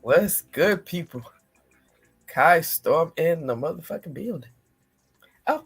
What's good, people? Kai Storm in the motherfucking building. Oh,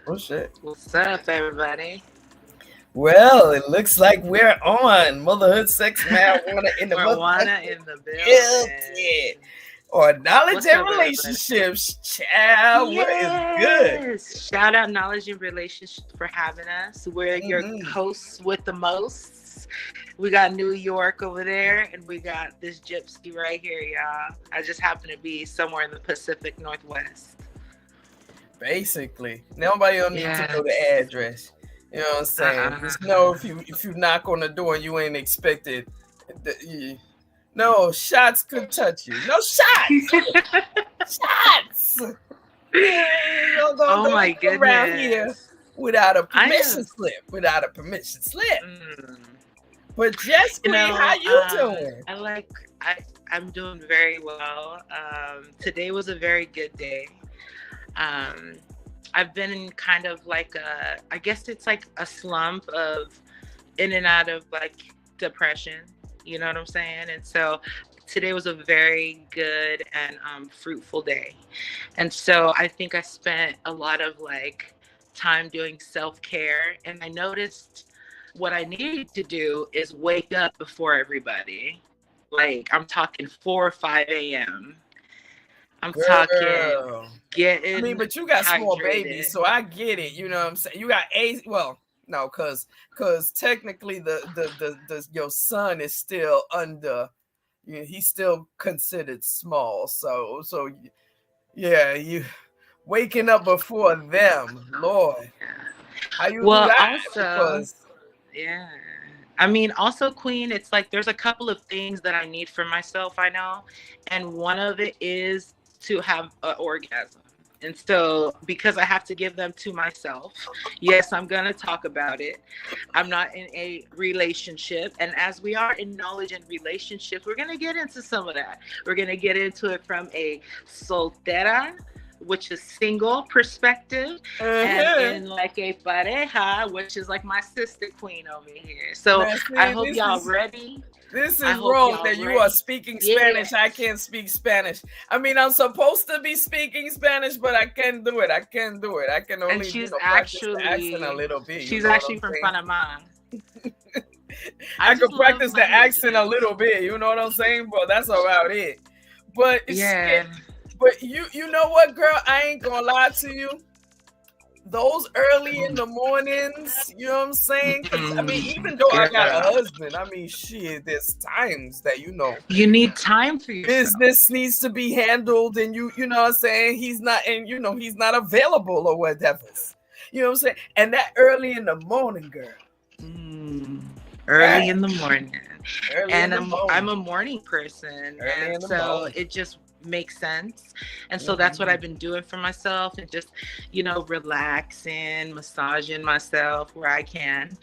oh shit. What's up, everybody? Well, it looks like we're on motherhood, sex, marijuana in the Marijuana motherfucking in the building. building. Or knowledge What's and up, everybody? relationships. Child, what is good? Yes. Shout out Knowledge and Relationships for having us. We're your Mm-hmm. hosts with the most. We got New York over there, and we got this gypsy right here, y'all. I just happen to be somewhere in the Pacific Northwest. Basically, nobody don't need to know the Yes. address. You know what I'm saying? Uh-uh. Just know if you knock on the door and you ain't expected, no shots could touch you. No shots, shots. Yeah, Oh my don't come around here goodness. without a I permission am. slip. Without a permission slip. Mm. But Jess You Queen, how know, you doing? I like I'm doing very well. Today was a very good day. Um, I've been in kind of like I guess it's like a slump of in and out of like depression. You know what I'm saying? And so today was a very good and fruitful day. And so I think I spent a lot of like time doing self care, and I noticed what I needed to do is wake up before everybody. Like I'm talking 4 or 5 a.m. I'm talking Girl. I mean, getting but you got small babies, hydrated. so I get it. You know what I'm saying? You got well, no, cause technically the your son is still under. He's still considered small. So yeah, you waking up before them, Lord, how you do Well, that? also, Because yeah. I mean, also, Queen, it's like there's a couple of things that I need for myself, I know. And one of it is to have an orgasm. And so, because I have to give them to myself, yes, I'm going to talk about it. I'm not in a relationship. And as we are in knowledge and relationships, we're going to get into some of that. We're going to get into it from a soltera which is single perspective, and in like a pareja, which is like my sister queen over here. So Man, I see, hope y'all ready. this I is hope wrong y'all that you ready. are speaking Spanish. I can't speak Spanish. I mean, I'm supposed to be speaking Spanish, but I can't do it. I can't do it. I can only, And she's practice the actually, accent a little bit. she's actually from Panama. I just could love practice the accent a little bit. You know what I'm saying? But that's about it. But Yeah. but you know what, girl? I ain't gonna lie to you. Those early in the mornings, you know what I'm saying? Because I mean, even though I got a husband, I mean, shit, there's times that you need time for yourself. Business needs to be handled, and you know what I'm saying? He's not, and he's not available or whatever. You know what I'm saying? And that early in the morning, girl. Early in the morning. And I'm a morning person, and so it just makes sense. And so that's what I've been doing for myself, and just relaxing, massaging myself where I can.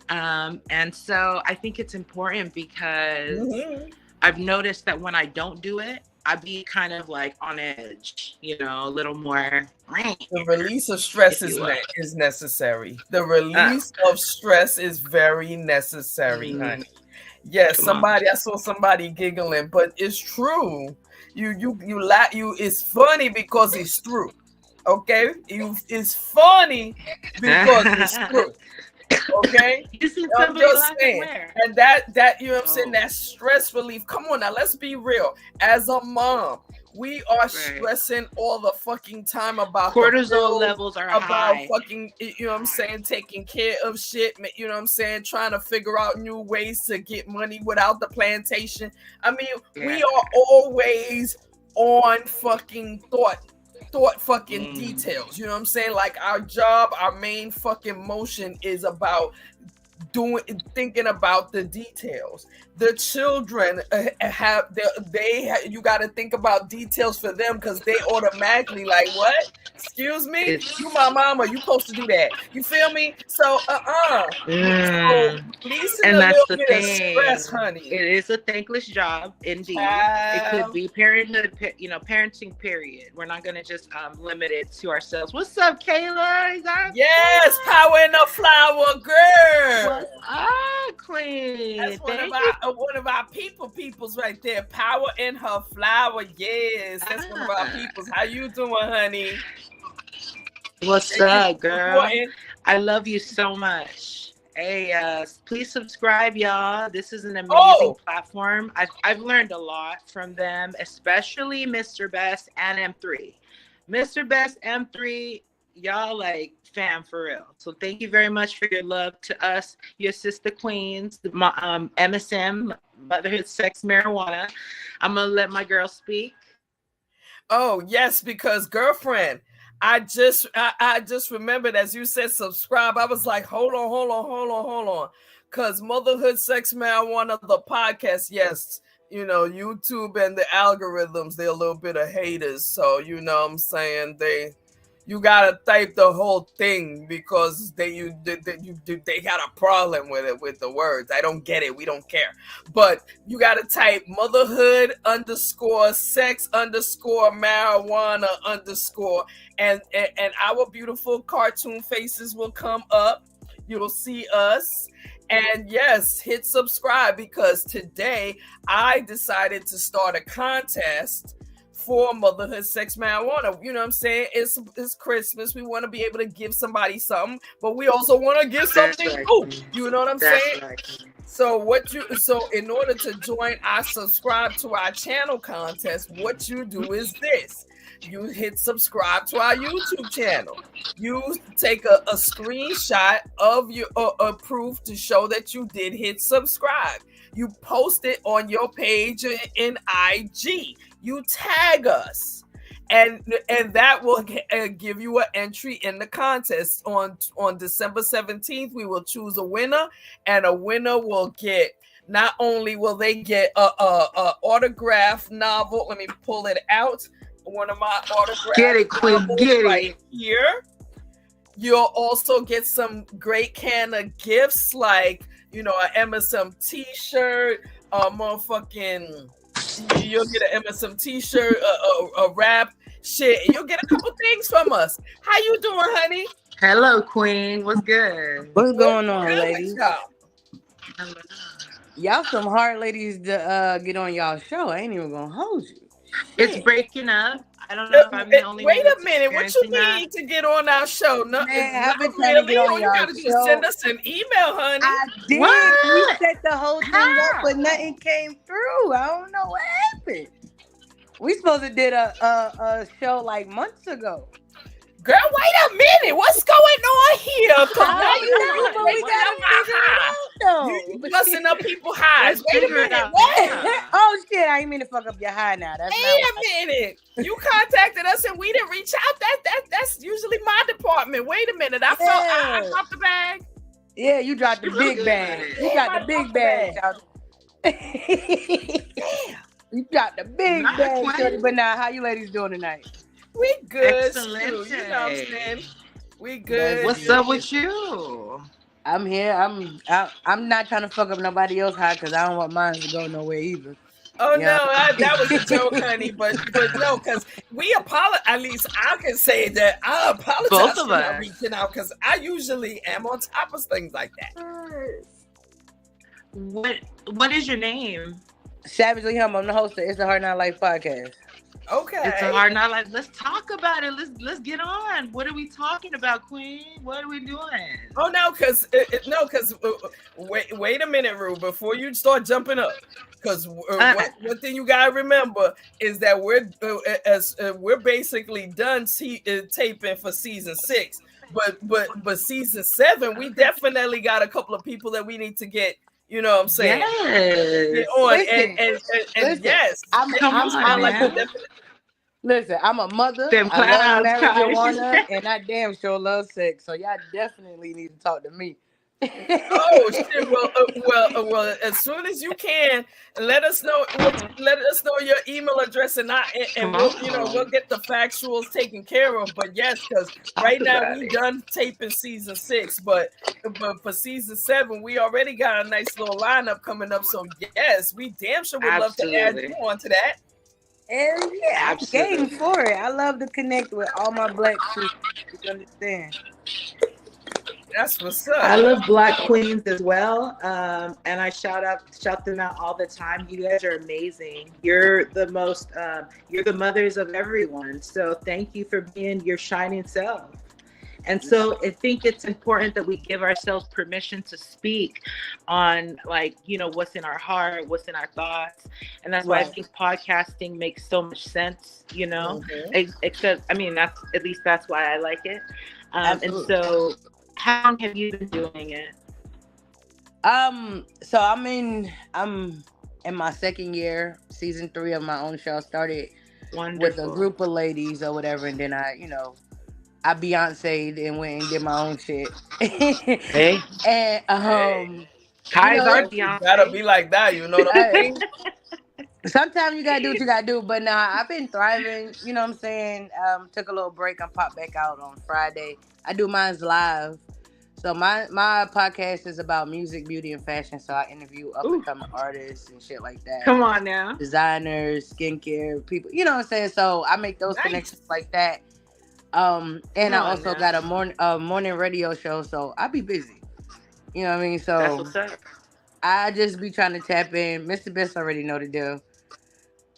And so I think it's important because I've noticed that when I don't do it, I be kind of like on edge, a little more. The release of stress is necessary. The release of stress is very necessary, honey. Yes, I saw somebody giggling, but it's true. It's funny because it's true. Okay? It's funny because it's true. Okay, I'm just saying, and that you know what I'm saying, that stress relief. Come on now, let's be real. As a mom, we are stressing all the fucking time about cortisol levels are high. Fucking, you know what I'm saying, taking care of shit. You know what I'm saying, trying to figure out new ways to get money without the plantation. I mean, we are always on fucking thought fucking details. You know what I'm saying? Like our job, our main fucking motion is about thinking about the details. The children you got to think about details for them, because they automatically like, what? Excuse me? You my mama, you supposed to do that. You feel me? So So and that's the thing. Stress, honey. It is a thankless job, indeed. It could be parenthood, parenting period. We're not gonna just limit it to ourselves. What's up, Kayla? Yes, power in the flower, girl. What's up, Queen? That's one of our peoples right there. Power in her flower. Yes, that's one of our peoples. How you doing, honey? What's up, girl? I love you so much. Hey, please subscribe, y'all. This is an amazing platform. I've learned a lot from them, especially Mr. Best and M3. Mr. Best, M3, y'all like fam for real. So thank you very much for your love to us, your sister queens, MSM, Motherhood, Sex, Marijuana. I'm gonna let my girl speak. Oh yes, because girlfriend, I just remembered as you said subscribe. I was like, hold on. Because Motherhood, Sex, Marijuana, the podcast, yes, YouTube and the algorithms, they're a little bit of haters. So, you know what I'm saying? You gotta type the whole thing, because they got a problem with it, with the words. I don't get it. We don't care. But you gotta type motherhood _ sex _ marijuana _ and our beautiful cartoon faces will come up. You'll see us. And yes, hit subscribe, because today I decided to start a contest for Motherhood, Sex, Marijuana. You know what I'm saying? It's Christmas. We want to be able to give somebody something, but we also want to give something too. You know what I'm saying? Right. So in order to join our subscribe to our channel contest, what you do is this. You hit subscribe to our YouTube channel. You take a screenshot of your proof to show that you did hit subscribe. You post it on your page in IG. You tag us, and that will give you an entry in the contest. On December 17th, we will choose a winner, and a winner will get, not only will they get a autographed novel. Let me pull it out. One of my autographed novels right here. You'll also get some great can of gifts, like an MSM t-shirt, motherfucking. You'll get an MSM t-shirt, a wrap. Shit, you'll get a couple things from us. How you doing, honey? Hello, Queen. What's good? What's What's going on, good with ladies? y'all? Hello. Y'all some hard ladies to get on y'all show. I ain't even gonna hold you. It's Shit. breaking up. I don't know if I'm the only Wait one a that's minute. What you experiencing that. need to get on our show? No, Man, not I've been trying to really. get on All you y'all gotta do is show. send us an email, honey. I did. We What? set the whole thing up, but nothing came through. I don't know what happened. We supposed to did a show like months ago. Girl, wait a minute. What's going on here? Cause I now don't know, but we you gotta know figure it my out high. You though. busting up people highs. Let's Wait a figure it minute. out. What? Yeah. Oh shit! I didn't mean to fuck up your high now. That's not Wait what a minute. You contacted us and we didn't reach out. That's usually my department. Wait a minute. I felt I Yeah. dropped the bag. Yeah, you dropped the You big good bag. at it. You Damn, got I the big dropped the bag. bag. Damn. You dropped the big Not bag, quite. shorty. But now, how you ladies doing tonight? We good, Excellent. too. You know what I'm saying? We good. What's up with you? I'm here. I'm not trying to fuck up nobody else high because I don't want mine to go nowhere either. Oh Yeah. no, that was a joke, honey. But no, because we apologize. At least I can say that I apologize Both of for not us. reaching out because I usually am on top of things like that. What is your name? Savagely Humble. I'm the host of It's a Hard Not Life podcast. Okay. It's a hard not like. Let's talk about it. Let's get on. What are we talking about, Queen? What are we doing? Oh no, because wait a minute, Rue, before you start jumping up, because one thing you gotta remember is that we're basically done taping for season 6, but season 7 we definitely got a couple of people that we need to get. You know what I'm saying? Yes. Get on Listen, and listen, yes, I'm like man. Listen, I'm a mother. Them I love clouds, marijuana, and I damn sure love sex. So y'all definitely need to talk to me. Oh shit! Well. As soon as you can, let us know. Let us know your email address, and we'll get the factuals taken care of. But yes, because right now we done taping season 6, but for season 7, we already got a nice little lineup coming up. So yes, we damn sure would love to add you onto that. Hell yeah, I'm game for it. I love to connect with all my black people. You understand? That's what's up. I love Black Queens as well, and I shout them out all the time. You guys are amazing. You're the most. You're the mothers of everyone. So thank you for being your shining self. And so I think it's important that we give ourselves permission to speak on, like, what's in our heart, what's in our thoughts. And that's why I think podcasting makes so much sense, except, that's why I like it. And so how long have you been doing it? So I'm in my second year, season 3 of my own show. Started with a group of ladies or whatever, and then I Beyonce'd and went and did my own shit. Hey. And Kai's our Beyonce. Gotta be like that, you know what I mean? Sometimes you gotta do what you gotta do, but nah, I've been thriving. You know what I'm saying? Took a little break. I popped back out on Friday. I do mine's live. So my podcast is about music, beauty, and fashion. So I interview up and coming artists and shit like that. Come on now. Designers, skincare people. You know what I'm saying? So I make those connections like that. And I also got a morning radio show. So I be busy. You know what I mean? So that's what's up. I just be trying to tap in. Mr. Best already know the deal.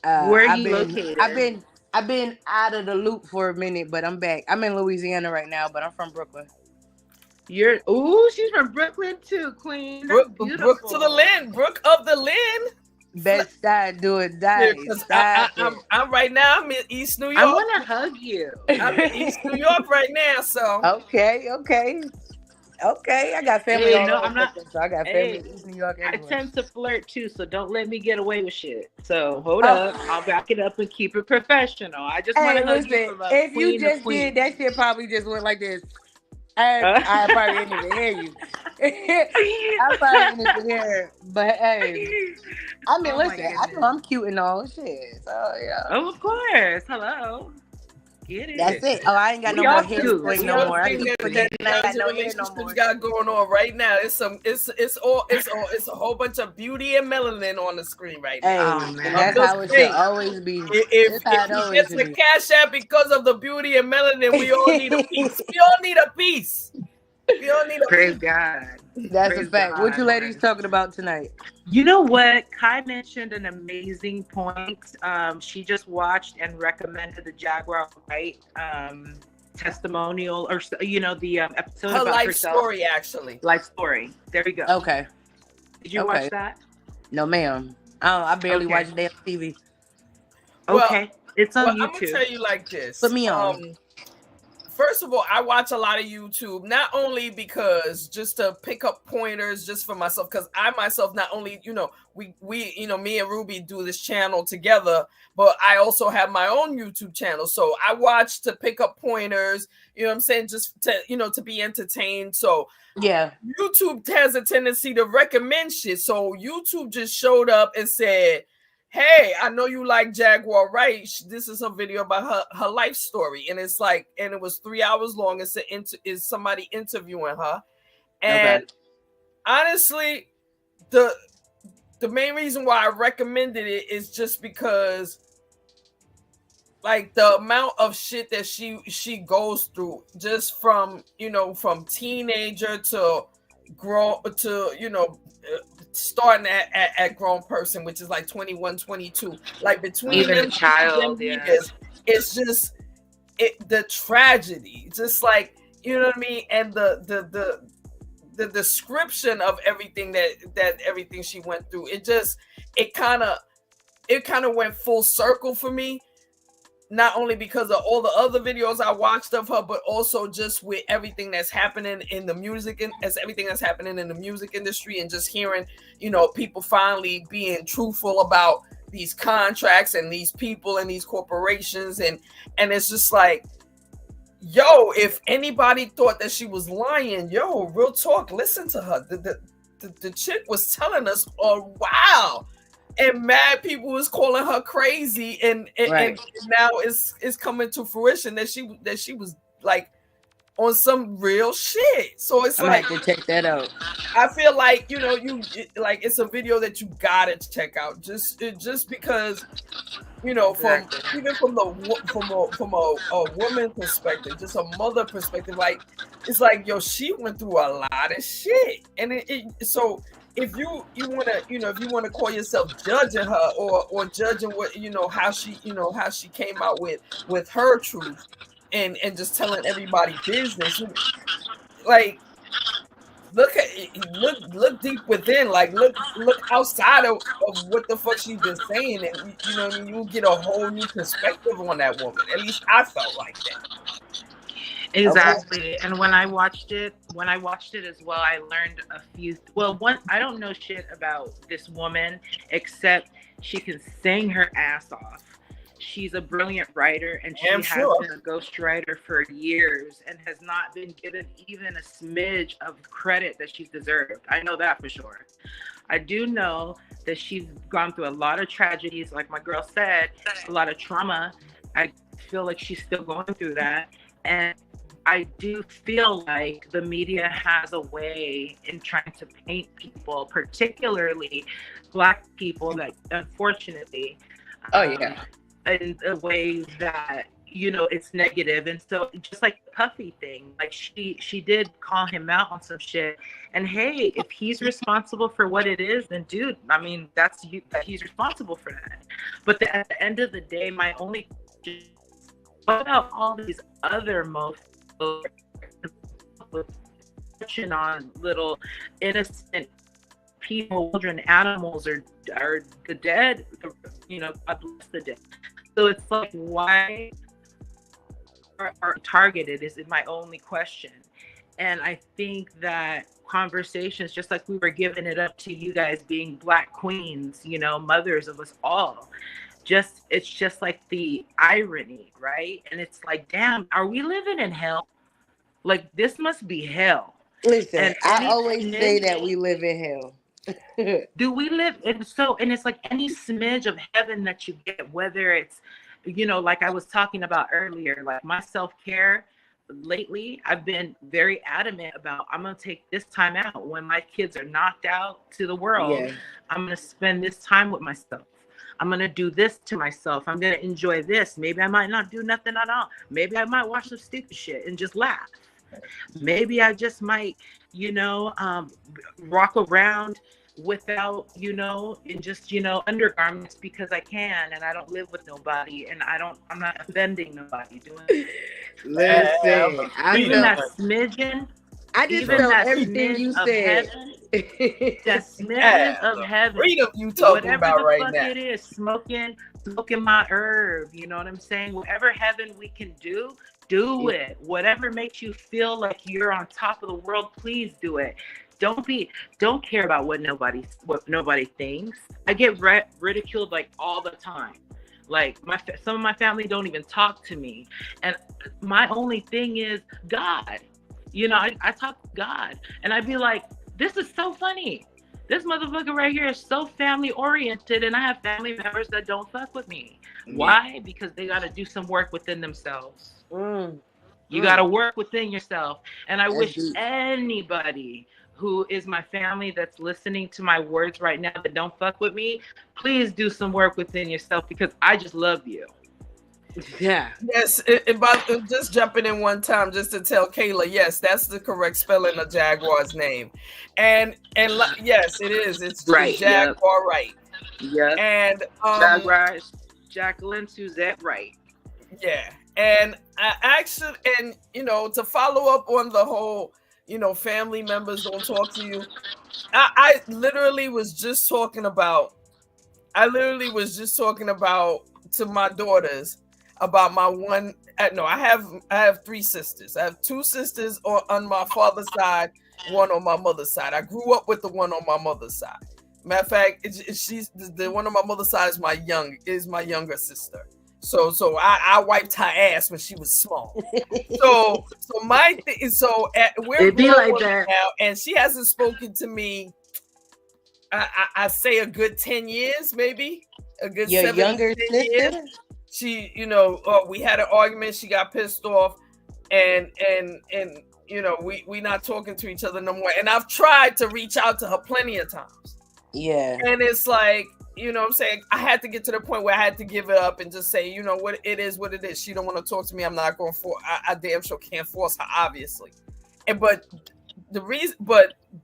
Where are you located? I've been out of the loop for a minute, but I'm back. I'm in Louisiana right now, but I'm from Brooklyn. She's from Brooklyn too, Queen. Brook to the Lynn, Brook of the Lynn. Best side, do it, die. I'm right now. I'm in East New York. I want to hug you. I'm in East New York right now. So okay. I got family all over Brooklyn, so I got family in East New York. Everywhere. I tend to flirt too, so don't let me get away with shit. So hold up, I'll back it up and keep it professional. I just want to hug you. If you just did that shit, probably just went like this. I probably didn't even hear you. I probably didn't even hear, but hey, I mean, listen, I know I'm cute and all shit. So yeah. Oh, of course. Hello. Get That's it. it. Oh, I ain't got We no more all hair do. That's spray We no another all more. I thing do. keep that forgetting I ain't guys got in no hair no relationships more. got going on right now. It's a whole bunch of beauty and melanin on the screen right now. Hey, Oh and I'm that's man. just how it should saying, always be. if It's how it he always gets should a be. cash app because of the beauty and melanin, we all need a piece. We all need a piece. We all need a Praise piece. God. That's a Praise fact. What you God. ladies talking about tonight? You know what? Kai mentioned an amazing point. She just watched and recommended the Jaguar White testimonial, or the episode Her about life herself, story, actually. life story. There you go. Okay. Did you watch Okay. that? No, ma'am. I barely Okay. watch damn TV. Well, Okay. It's well, on I'm gonna YouTube. tell you like Put this. me on. First of all, I watch a lot of YouTube, not only because just to pick up pointers just for myself, because I myself not only, me and Ruby do this channel together, but I also have my own YouTube channel. So I watch to pick up pointers, you know what I'm saying, just to, to be entertained. So Yeah. YouTube has a tendency to recommend shit. So YouTube just showed up and said, hey, I know you like Jaguar, right? This is a video about her life story. And it's like, and it was 3 hours long. It's somebody interviewing her. Okay. And honestly, the main reason why I recommended it is just because like the amount of shit that she goes through just from teenager to grow to starting at grown person, which is like 21, 22. Like between Even a them child, yeah. years, it's just the tragedy, just like, you know what I mean, and the description of everything that everything she went through. It kind of went full circle for me, not only because of all the other videos I watched of her, but also just with everything that's happening in the music and as everything that's happening in the music industry, and just hearing, people finally being truthful about these contracts and these people and these corporations. And it's just like, yo, if anybody thought that she was lying, yo, real talk, listen to her. The chick was telling us, oh, wow. And mad people was calling her crazy, and Right. now it's coming to fruition that she was like on some real shit. So it's I'm gonna like, have to check that out. I feel like like it's a video that you gotta check out just because from Exactly. even from a woman perspective, just a mother perspective, like it's like, yo, she went through a lot of shit, and so if you want to if you want to call yourself judging her or judging what how she came out with her truth and just telling everybody business, like look deep within, like look outside of what the fuck she's been saying, and you know what I mean, you'll get a whole new perspective on that woman. At least I felt like that. Okay. Exactly. And when I watched it as well, I learned a few. Well, one, I don't know shit about this woman except she can sing her ass off. She's a brilliant writer, and she Damn has sure. been a ghostwriter for years and has not been given even a smidge of credit that she's deserved. I know that for sure. I do know that she's gone through a lot of tragedies, like my girl said, a lot of trauma. I feel like she's still going through that. And I do feel like the media has a way in trying to paint people, particularly Black people, that unfortunately, Oh yeah. in a way that it's negative. And so just like the Puffy thing, like she did call him out on some shit, and hey, if he's responsible for what it is, then dude, I mean, that he's responsible for that. But at the end of the day, my only question, what about all these other touching on little innocent people, children, animals, or the dead, God bless the dead. So it's like, why are targeted is my only question. And I think that conversations, just like we were giving it up to you guys being Black queens, mothers of us all, it's just like the irony, right? And it's like, damn, are we living in hell? Like, this must be hell. Listen, And I always say that we live in hell. do we live? And it's like any smidge of heaven that you get, whether it's you know, like I was talking about earlier, like my self-care lately, I've been very adamant about I'm going to take this time out when my kids are knocked out to the world. Yeah. I'm going to spend this time with myself. I'm going to do this to myself. I'm going to enjoy this. Maybe I might not do nothing at all. Maybe I might watch some stupid shit and just laugh. Maybe I just might, you know, rock around without, you know, in just, you know, undergarments because I can, and I don't live with nobody, and I'm not offending nobody doing Listen, I even felt, that smidgen, I just even felt that everything you smidge of said. heaven, that smidgen Yeah, of the heaven, freedom you talking whatever about the right fuck now. it is, smoking my herb, you know what I'm saying? Whatever heaven we can do it. Whatever makes you feel like you're on top of the world, please do it. Don't care about what nobody thinks. I get ridiculed like all the time. Like some of my family don't even talk to me, and my only thing is God. You know, I talk to God, and I'd be like, this is so funny. This motherfucker right here is so family oriented, and I have family members that don't fuck with me. Why? Because they got to do some work within themselves. You got to work within yourself. And I wish anybody who is my family that's listening to my words right now that don't fuck with me, please do some work within yourself, because I just love you. Yeah. Yes, just jumping in one time just to tell Kayla, yes, that's the correct spelling of Jaguar's name, and yes, it is. It's Right. Jaguar, right? Yep. And Jaguar, Jacqueline Suzette, right? Yeah, and I actually, and you know, to follow up on the whole, you know, family members don't talk to you. I literally was just talking about. I literally was just talking about to my daughters about my one. No, I have 3 sisters. I have 2 sisters on my father's side, 1 on my mother's side. I grew up with the one on my mother's side. Matter of fact, she's the one on my mother's side is my younger sister. So I wiped her ass when she was small. So my thing, so we're It be grown like that now, and she hasn't spoken to me. I say a good 10 years, maybe a good Your 7 younger 10 sister? years. She, you know, we had an argument. She got pissed off, and you know, we not talking to each other no more. And I've tried to reach out to her plenty of times. Yeah. And it's like, you know what I'm saying? I had to get to the point where I had to give it up and just say, you know what, it is what it is. She don't want to talk to me. I'm not going for. I damn sure can't force her, obviously. But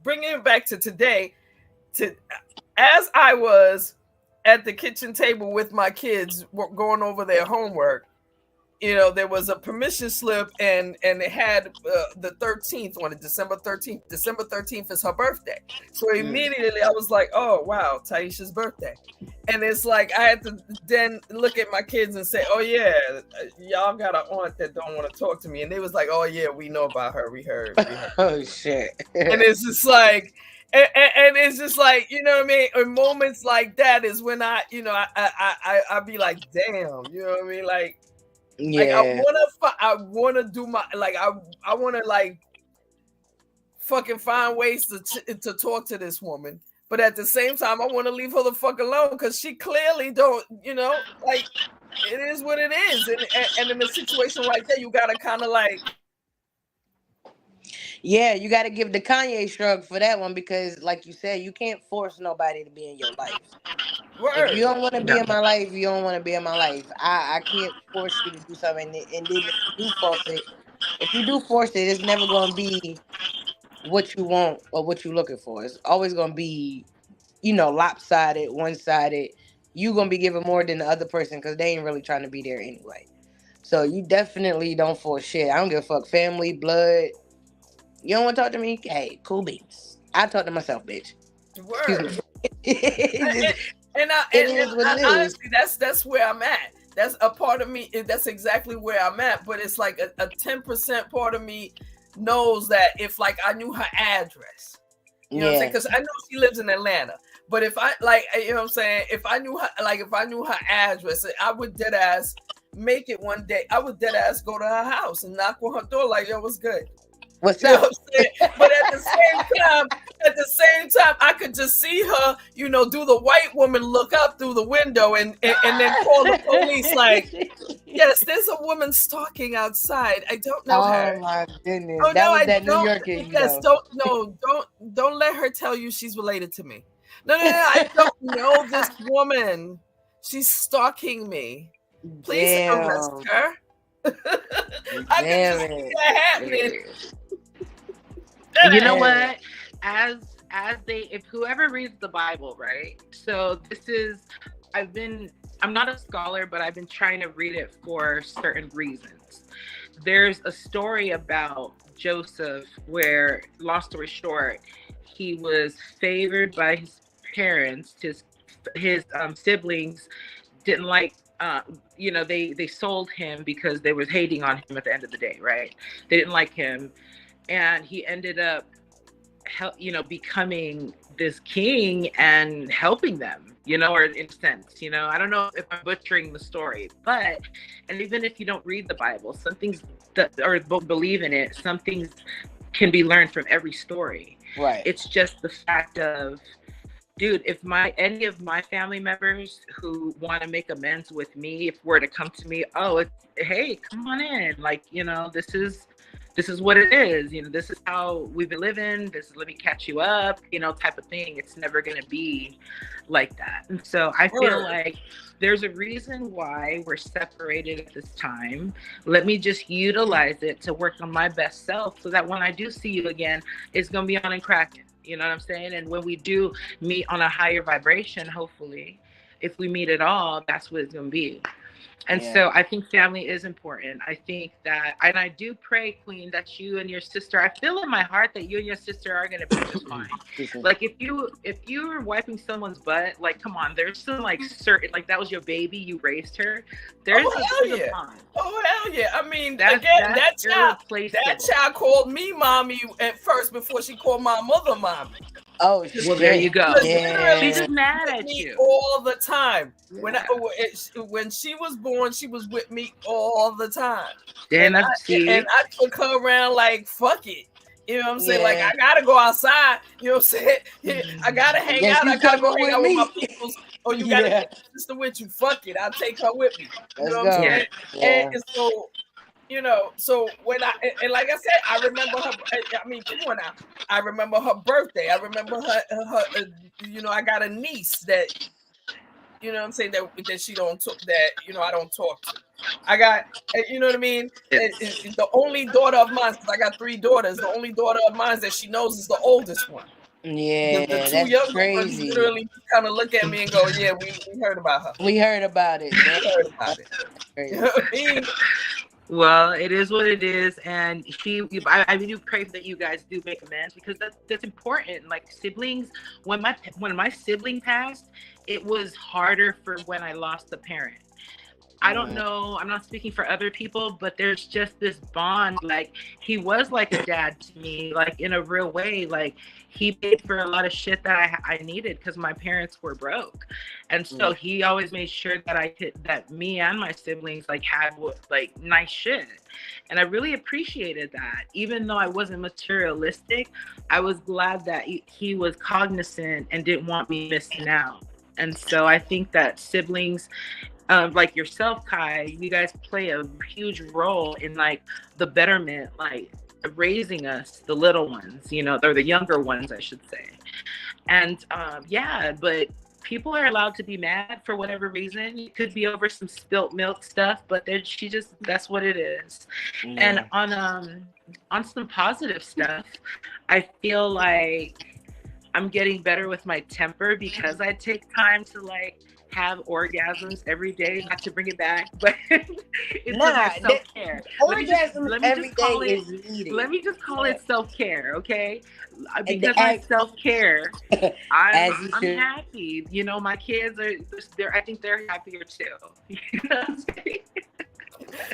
bringing it back to today. As I was at the kitchen table with my kids going over their homework, you know, there was a permission slip, and it had the 13th on it, December 13th. December 13th is her birthday. So immediately I was like, oh, wow, Taisha's birthday. And it's like I had to then look at my kids and say, oh, yeah, y'all got an aunt that don't want to talk to me. And they was like, oh, yeah, we know about her. We heard. Oh, shit. And it's just like, and it's just like, you know what I mean? In moments like that is when I be like, damn, you know what I mean? Like, yeah. I wanna do my, like, I wanna like fucking find ways to talk to this woman, but at the same time I want to leave her the fuck alone, because she clearly don't, you know, like, it is what it is, and in a situation like that, you gotta kind of like. Yeah, you got to give the Kanye shrug for that one, because, like you said, you can't force nobody to be in your life. Word. If you don't want to be in my life, you don't want to be in my life. I can't force you to do something. And then if you do force it, it's never going to be what you want or what you're looking for. It's always going to be, you know, lopsided, one-sided. You're going to be giving more than the other person because they ain't really trying to be there anyway. So you definitely don't force shit. I don't give a fuck. Family, blood. You don't want to talk to me? Hey, cool beans. I talk to myself, bitch. Word. Honestly, that's where I'm at. That's a part of me. That's exactly where I'm at. But it's like a 10% part of me knows that if, like, I knew her address, you know what I'm saying? Because I know she lives in Atlanta. But if I, like, you know what I'm saying? If I knew her address, I would dead ass make it one day. I would dead ass go to her house and knock on her door like, yo, what's good? What's you know up? what I'm saying? But at the same time, at the same time, I could just see her, do the white woman look out through the window and then call the police like, yes, there's a woman stalking outside. I don't know her. Oh my goodness. Oh That no, was I that New don't. York in you Yes, though. don't let her tell you she's related to me. No, I don't know this woman. She's stalking me. Please arrest her. I can just see that happening. You know what? As if whoever reads the Bible, right? So I'm not a scholar, but I've been trying to read it for certain reasons. There's a story about Joseph where, long story short, he was favored by his parents. His siblings didn't like, they sold him because they was hating on him at the end of the day, right? They didn't like him. And he ended up, becoming this king and helping them, or in a sense, I don't know if I'm butchering the story, and even if you don't read the Bible, some things or believe in it, some things can be learned from every story. Right. It's just the fact of, dude, if any of my family members who want to make amends with me, if were to come to me, hey, come on in, like, this is what it is, this is how we've been living, let me catch you up, type of thing. It's never going to be like that. And so I feel like there's a reason why we're separated at this time. Let me just utilize it to work on my best self so that when I do see you again, it's going to be on and cracking. You know what I'm saying? And when we do meet on a higher vibration, hopefully, if we meet at all, that's what it's going to be. And so I think family is important. I think that, and I do pray, Queen, that you and your sister, I feel in my heart that you and your sister are going to be just fine. Like if you were wiping someone's butt, like, come on, there's some like certain, like that was your baby, you raised her. There's a bond. Oh, hell yeah. I mean, that child called me mommy at first before she called my mother mommy. Oh, well, there you go. She's just mad at you all the time. When she was born, she was with me all the time. And I took her around like, fuck it. You know what I'm saying? Like, I gotta go outside. You know what I'm saying? I gotta hang out. I gotta go hang out with my peoples. Or you gotta take your sister with you. Fuck it. I'll take her with me. You know what I'm saying? And so, so when and like I said, I remember her. I mean, come on now. I remember her birthday. I remember her. I got a niece that, you know what I'm saying, that she don't talk, that I don't talk to. I got, you know what I mean. The only daughter of mine, because I got 3 daughters. The only daughter of mine that she knows is the oldest one. Yeah, the 2 that's younger crazy. ones literally kind of look at me and go, "Yeah, we heard about her. We heard about it. You know what I mean?" Well, it is what it is, and I do pray that you guys do make amends, because that's important. Like siblings, when my sibling passed, it was harder for when I lost a parent. I don't know, I'm not speaking for other people, but there's just this bond. Like, he was like a dad to me, like in a real way. Like, he paid for a lot of shit that I needed because my parents were broke. And so he always made sure that me and my siblings like had like nice shit. And I really appreciated that. Even though I wasn't materialistic, I was glad that he was cognizant and didn't want me missing out. And so I think that siblings, like yourself, Kai, you guys play a huge role in like the betterment, like raising us, the little ones, or the younger ones, I should say. And but people are allowed to be mad for whatever reason. It could be over some spilt milk stuff, but that's what it is. And on some positive stuff, I feel like I'm getting better with my temper because I take time to like have orgasms every day, not to bring it back, but it's self-care. Orgasms every day is needed. Let me just call it self-care, okay? Because my self-care, I'm happy. My kids I think they're happier too. You know what I'm saying?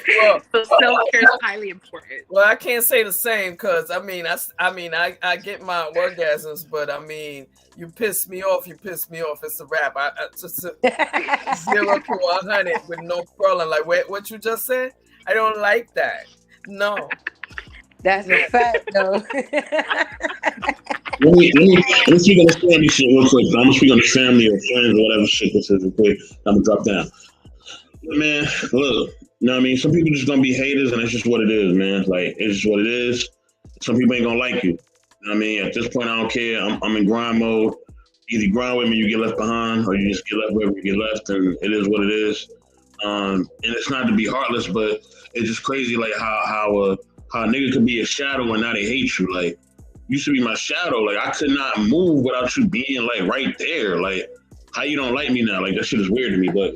Well, so self-care is highly important. Well, I can't say the same because I get my orgasms, but I mean, you piss me off. It's a wrap. I just 0 to 100 with no problem. Like what you just said, I don't like that. No, that's a fact, though. let me speak on this family shit real quick. I'm gonna speak on the family or friends or whatever shit this is real quick. I'm gonna drop down. Man, look, you know what I mean? Some people just gonna be haters and it's just what it is, man. Like, it's just what it is. Some people ain't gonna like you. You know what I mean? At this point, I don't care. I'm in grind mode. Either grind with me, you get left behind, or you just get left wherever you get left, and it is what it is. And it's not to be heartless, but it's just crazy, like how a nigga could be a shadow and now they hate you. Like, you should be my shadow. Like, I could not move without you being like right there. Like, how you don't like me now? Like, that shit is weird to me. But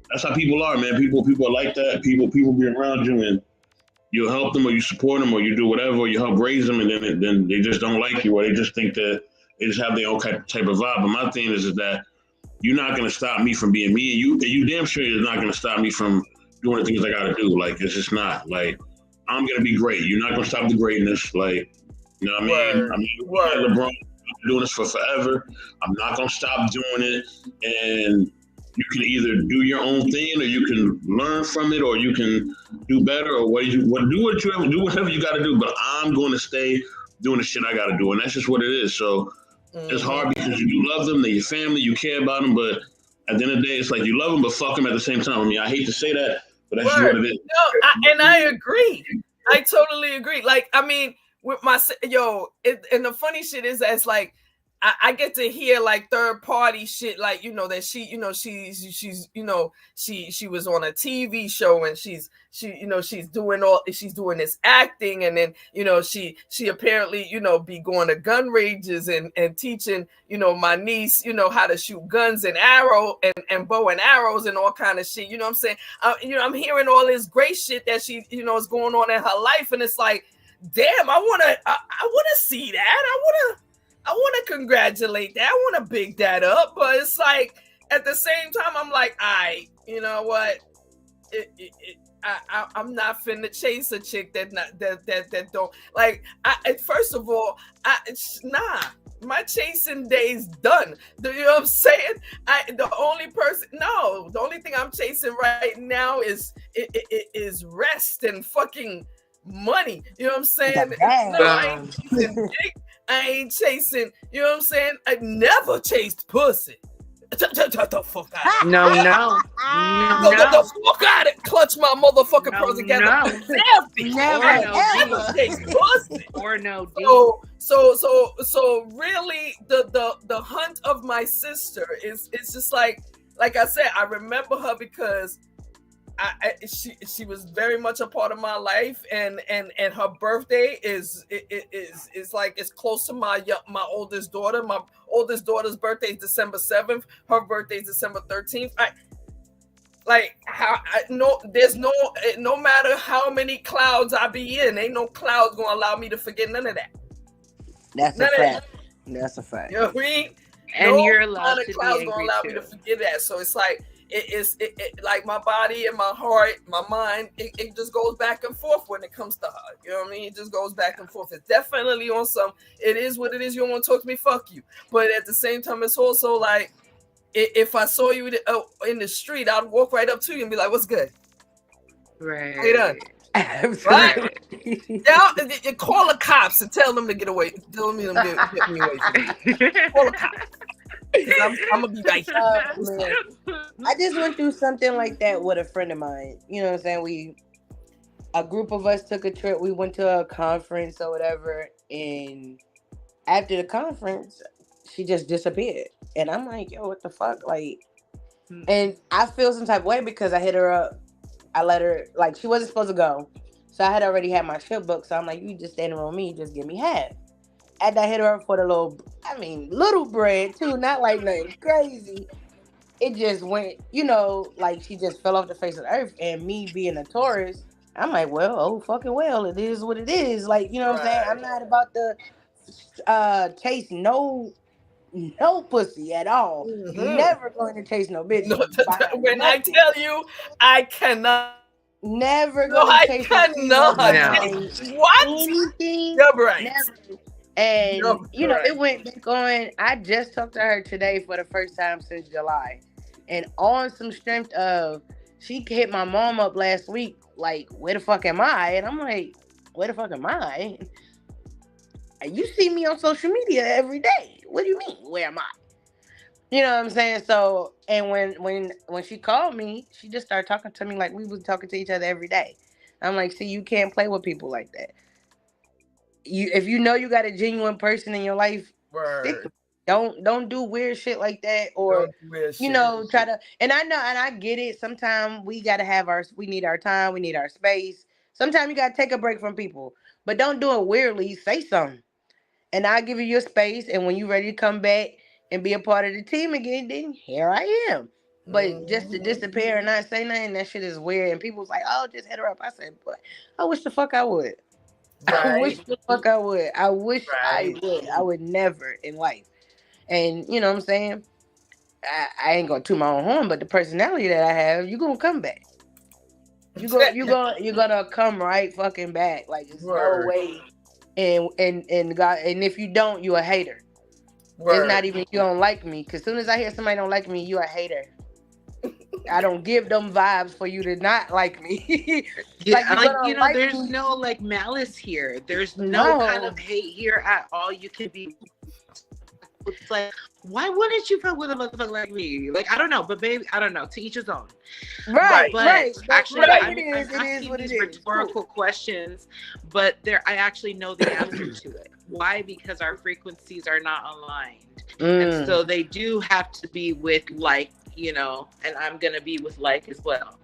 that's how people are, man. People are like that. People be around you and you help them or you support them or you do whatever or you help raise them and then they just don't like you or they just think that they just have their own type of vibe. But my thing is that you're not gonna stop me from being me, and you damn sure is not gonna stop me from doing the things I gotta do. Like, it's just not. Like, I'm gonna be great. You're not gonna stop the greatness. Like, you know what I mean? Word. I mean, LeBron, I've been doing this for forever. I'm not gonna stop doing it. And you can either do your own thing, or you can learn from it, or you can do better, or do whatever you gotta do. But I'm going to stay doing the shit I gotta do, and that's just what it is. So it's hard because you love them, they're your family, you care about them, but at the end of the day, it's like you love them, but fuck them at the same time. I mean, I hate to say that, but that's just what it is. No, and I agree. I totally agree. Like, I mean, with my and the funny shit is that it's like I get to hear like third party shit, like, you know, that she, you know, she's you know, she was on a TV show and she's doing this acting, and then, you know, she apparently, you know, be going to gun ranges and teaching, you know, my niece, you know, how to shoot guns and and bow and arrows and all kind of shit. You know what I'm saying? You know, I'm hearing all this great shit that she, you know, is going on in her life, and it's like, damn, I wanna see that. I want to congratulate that. I want to big that up. But it's like, at the same time, I'm like, you know what? I'm not finna chase a chick that don't like. First of all, my chasing day's done. You know what I'm saying? The only thing I'm chasing right now is rest and fucking money. You know what I'm saying? I ain't chasing dick. I ain't chasing, you know what I'm saying? I never chased pussy. The fuck out. No. The fuck out it. Clutch my motherfucking pearls together. Never chased pussy. Or no. So really, the hunt of my sister is just like I said, I remember her because she was very much a part of my life, and her birthday is like, it's close to my oldest daughter. My oldest daughter's birthday is December 7th. Her birthday is December 13th. There's no matter how many clouds I be in, ain't no clouds gonna allow me to forget none of that. That's a fact. That's a fact. You know what I mean? And you're allowed to be clouds gonna allow me to forget that. So it's like, it like my body and my heart, my mind, it just goes back and forth when it comes to her. You know what I mean? It just goes back and forth. It's definitely on some, it is what it is. You don't want to talk to me, fuck you. But at the same time, it's also like, if I saw you in the street, I'd walk right up to you and be like, what's good? Right. How you done? Right? Yeah, call the cops and tell them to get away. Tell them to get me away from you. Call the cops. I'm gonna be right here. I just went through something like that with a friend of mine. You know what I'm saying? A group of us took a trip. We went to a conference or whatever, and after the conference, she just disappeared. And I'm like, yo, what the fuck? Like, and I feel some type of way because I hit her up. I let her, like, she wasn't supposed to go, so I had already had my trip booked. So I'm like, you just standing with me, just give me half. And I hit her up for the little bread too, not like nothing crazy. It just went, you know, like she just fell off the face of the earth. And me being a Taurus, I'm like, well, oh fucking well, it is what it is. Like, you know what I'm saying? I'm not about to chase no pussy at all. Mm-hmm. Never going to chase no bitch. When I tell you, I cannot. Never going to chase no. What? Anything. You're right. Never. And, you know, it went back on. I just talked to her today for the first time since July. And on some strength of, she hit my mom up last week, like, where the fuck am I? And I'm like, where the fuck am I? You see me on social media every day. What do you mean? Where am I? You know what I'm saying? So, and when she called me, she just started talking to me like we was talking to each other every day. I'm like, see, you can't play with people like that. If you know you got a genuine person in your life, stick with Word. it. Don't do weird shit like that, or Don't do weird shit. try to. And I know, and I get it. Sometimes we gotta have we need our time, we need our space. Sometimes you gotta take a break from people, but don't do it weirdly. Say something, and I'll give you your space. And when you're ready to come back and be a part of the team again, then here I am. But just to Mhm. disappear and not say nothing, that shit is weird. And people's like, "Oh, just hit her up." I said, "But I wish the fuck I would." I wish Right, the fuck I would. I wish I right. would. I would never in life. And you know what I'm saying? I ain't gonna toot my own horn, but the personality that I have, you gonna come back. You're gonna come right fucking back. Like there's no Word, way. And God, and if you don't, you a hater. It's word. not even you don't like me. Cause soon as I hear somebody don't like me, you a hater. I don't give them vibes for you to not like me. Like Yeah, you're like gonna like there's me. no like malice here. There's no kind No. of hate here at all. You can be. It's like, why wouldn't you fuck with a motherfucker like me? Like, I don't know, but maybe I don't know. To each his own. Right, Right, But right. But actually, whatever right. it I'm is asking what it these is. Cool. rhetorical questions, but I actually know the answer to it. Why? Because our frequencies are not aligned, and Mm. so they do have to be with like, and I'm gonna be with like as well.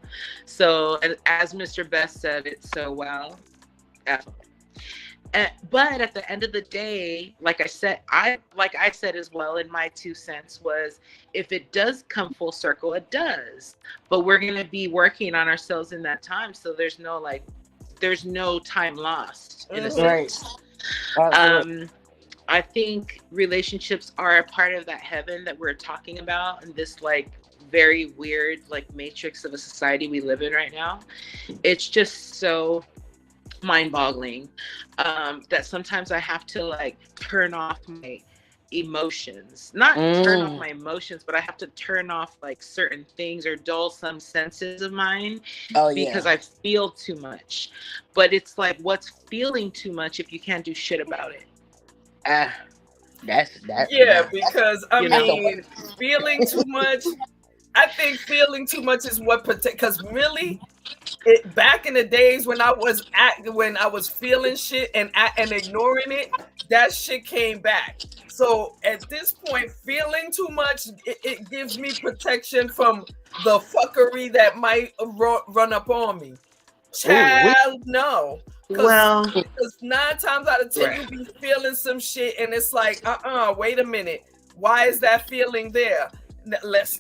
So, and as Mr. Best said it so well, F 'em. But at the end of the day, like I said as well in my 2 cents was, if it does come full circle, it does. But we're gonna be working on ourselves in that time, so there's no time lost in a Mhm. Right. sense. Absolutely. Um, I think relationships are a part of that heaven that we're talking about, and this like very weird like matrix of a society we live in right now. It's just so mind-boggling, that sometimes I have to like turn off my emotions, not turn off Mm. my emotions, but I have to turn off like certain things or dull some senses of mine Oh because yeah. I feel too much. But it's like, what's feeling too much if you can't do shit about it, Ah, that's that. Yeah, That because I you know? that's a mean, feeling too much. I think feeling too much is what protect. Because really, back in the days when I was feeling shit and ignoring it, that shit came back. So at this point, feeling too much, it gives me protection from the fuckery that might run up on me. ooh. Child, no. Cause Well, because 9 times out of 10 right. you be feeling some shit and it's like, wait a minute. Why is that feeling there? Let's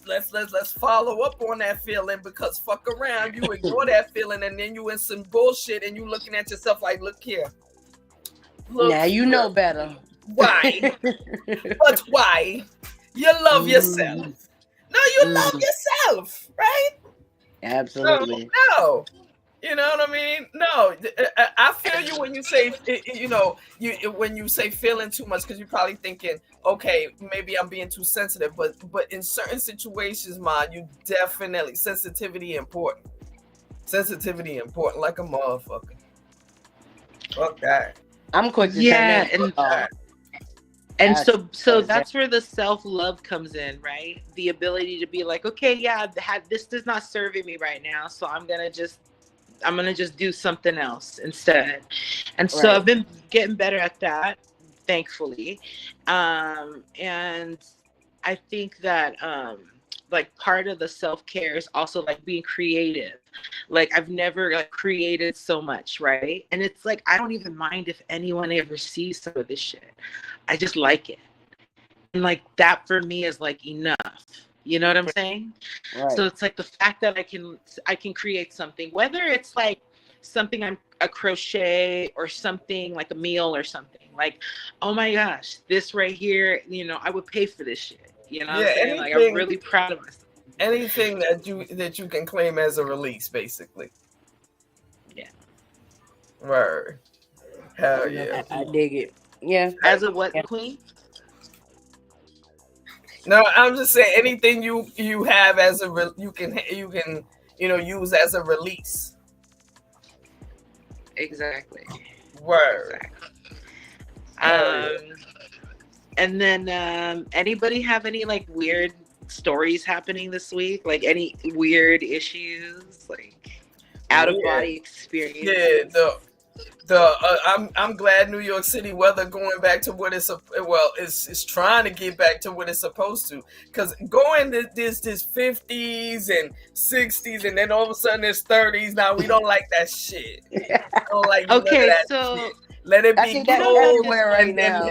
follow up on that feeling, because fuck around, you ignore that feeling and then you in some bullshit and you looking at yourself like, look here, look Now you here. know better. Why? But why? You love Mm, yourself. No, you love mm, yourself, right? So absolutely. no. You know what I mean? No, I feel you when you say, when you say feeling too much, because you're probably thinking, okay, maybe I'm being too sensitive, but in certain situations, man, you definitely sensitivity important. Sensitivity important, like a motherfucker. Fuck that. I'm quick to turn Yeah, that and off. and That's so that's where the self-love comes in, right? The ability to be like, okay, yeah, this is not serving me right now, so I'm gonna just do something else instead. And so right. I've been getting better at that, thankfully. And I think that like part of the self-care is also like being creative. Like I've never like created so much, right? And it's like I don't even mind if anyone ever sees some of this shit. I just like it. And like that for me is like enough. You know what I'm saying? So Right. it's like the fact that I can create something, whether it's like something I'm a crochet or something like a meal or something. Like, oh my gosh, this right here, I would pay for this shit. You know what I'm Yeah, saying? Like I'm really proud of myself. anything that you can claim as a release, basically. Yeah. Word. Hell Yeah, yeah. I dig it. Yeah. As a what, Yeah. queen? No, I'm just saying anything you have as you can use as a release. Exactly. Word. Exactly. Hell yeah. And then anybody have any like weird stories happening this week? Like any weird issues, like out of body experiences? Yeah, I'm glad New York City weather going back to what it's trying to get back to what it's supposed to. Cause going to this 50s and 60s and then all of a sudden it's 30s. Now we don't like that shit. We don't like none of that shit. Let it be cold right now.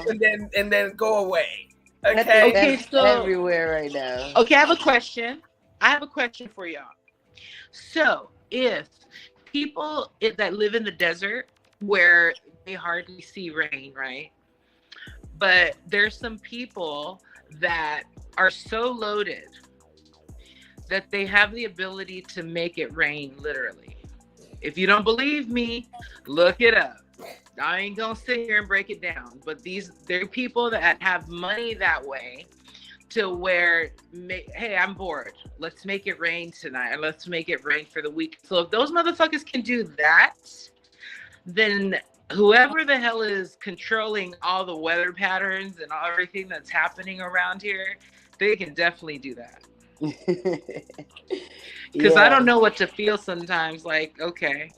and then go away. Okay. Okay, so everywhere right now. Okay, I have a question. For y'all. So if people that live in the desert where they hardly see rain, right? But there's some people that are so loaded that they have the ability to make it rain, literally. If you don't believe me, look it up. I ain't gonna sit here and break it down, but there are people that have money that way to where, hey, I'm bored. Let's make it rain tonight, and let's make it rain for the week. So if those motherfuckers can do that, then whoever the hell is controlling all the weather patterns and everything that's happening around here, they can definitely do that. Because I don't know what to feel sometimes. Like, okay.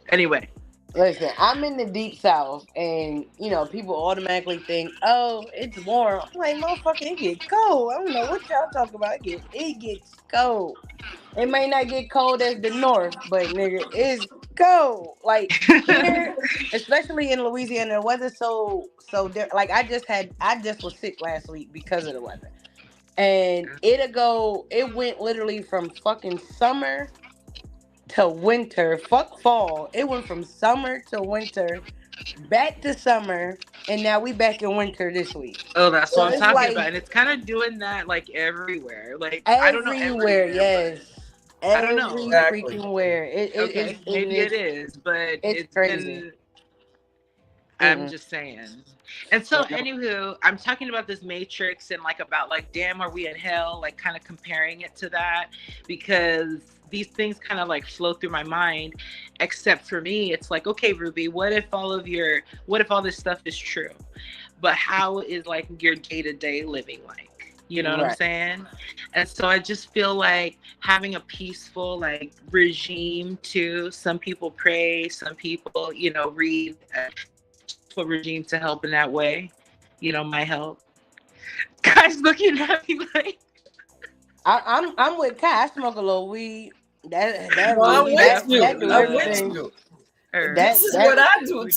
Anyway. Listen, I'm in the deep south, and people automatically think, "Oh, it's warm." I'm like, "Motherfucker, it get cold." I don't know what y'all talking about. It gets cold. It may not get cold as the north, but nigga, it's cold. Like here, especially in Louisiana, the weather's so different. Like I just was sick last week because of the weather, and it went literally from fucking summer to winter. Fuck fall. It went from summer to winter, back to summer, and now we back in winter this week. Oh, that's what I'm talking about. And it's kind of doing that like everywhere. Like I don't know everywhere. Yes. I don't know. Freaking where. Maybe it is, but it's crazy. I'm just saying. And so, anywho, I'm talking about this Matrix and like about like, damn, are we in hell? Like kind of comparing it to that, because these things kind of like flow through my mind. Except for me, it's like, okay, Ruby, what if all this stuff is true? But how is like your day-to-day living like? You know what I'm saying? And so I just feel like having a peaceful like regime too. Some people pray, some people, read a peaceful regime to help in that way. Might help. Guys looking at me like I'm with Kai. I smoke a little weed. That I'm with you. This is what I do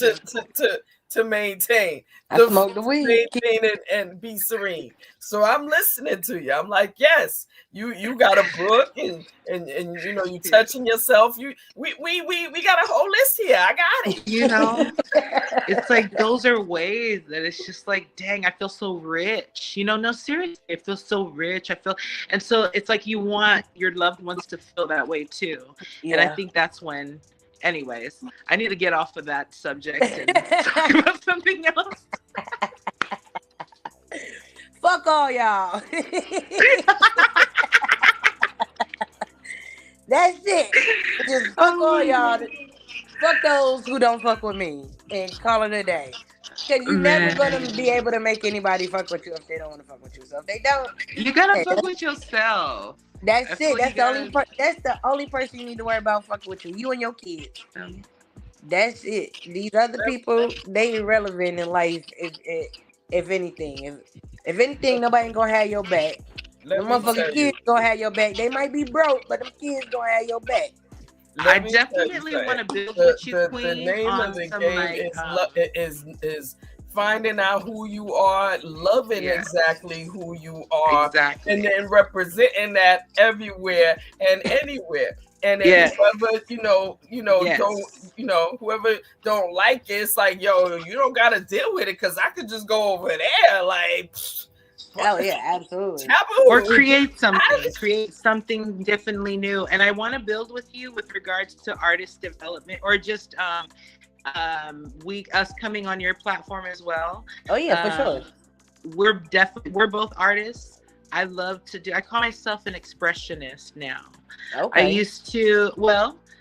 to maintain. I smoke the weed. Maintain it and be serene. So I'm listening to you. I'm like, yes, you got a book and you touching yourself. We got a whole list here. I got it. It's like those are ways that it's just like, dang, I feel so rich. No, seriously, I feel so rich. And so it's like you want your loved ones to feel that way too. Yeah. And I think that's when. Anyways, I need to get off of that subject and talk about something else. Fuck all y'all. That's it. Just fuck all y'all. Fuck those who don't fuck with me and call it a day. Because you're never going to be able to make anybody fuck with you if they don't want to fuck with you. So if they don't, you got to fuck with yourself. That's it. That's the only person you need to worry about fucking with you. You and your kids. That's it. These other people, they irrelevant in life. If anything, nobody ain't gonna have your back. The motherfucking kids gonna have your back. They might be broke, but the kids gonna have your back. I definitely want to build with you, Queen. The name of the game is finding out who you are, loving exactly who you are, and then representing that everywhere and anywhere. And then whoever don't like it, it's like, yo, you don't gotta deal with it because I could just go over there, like. Oh yeah, absolutely. Or create something differently new. And I want to build with you with regards to artist development, or just us coming on your platform as well. Oh yeah, for sure. We're both artists. I call myself an expressionist now. Okay. I used to,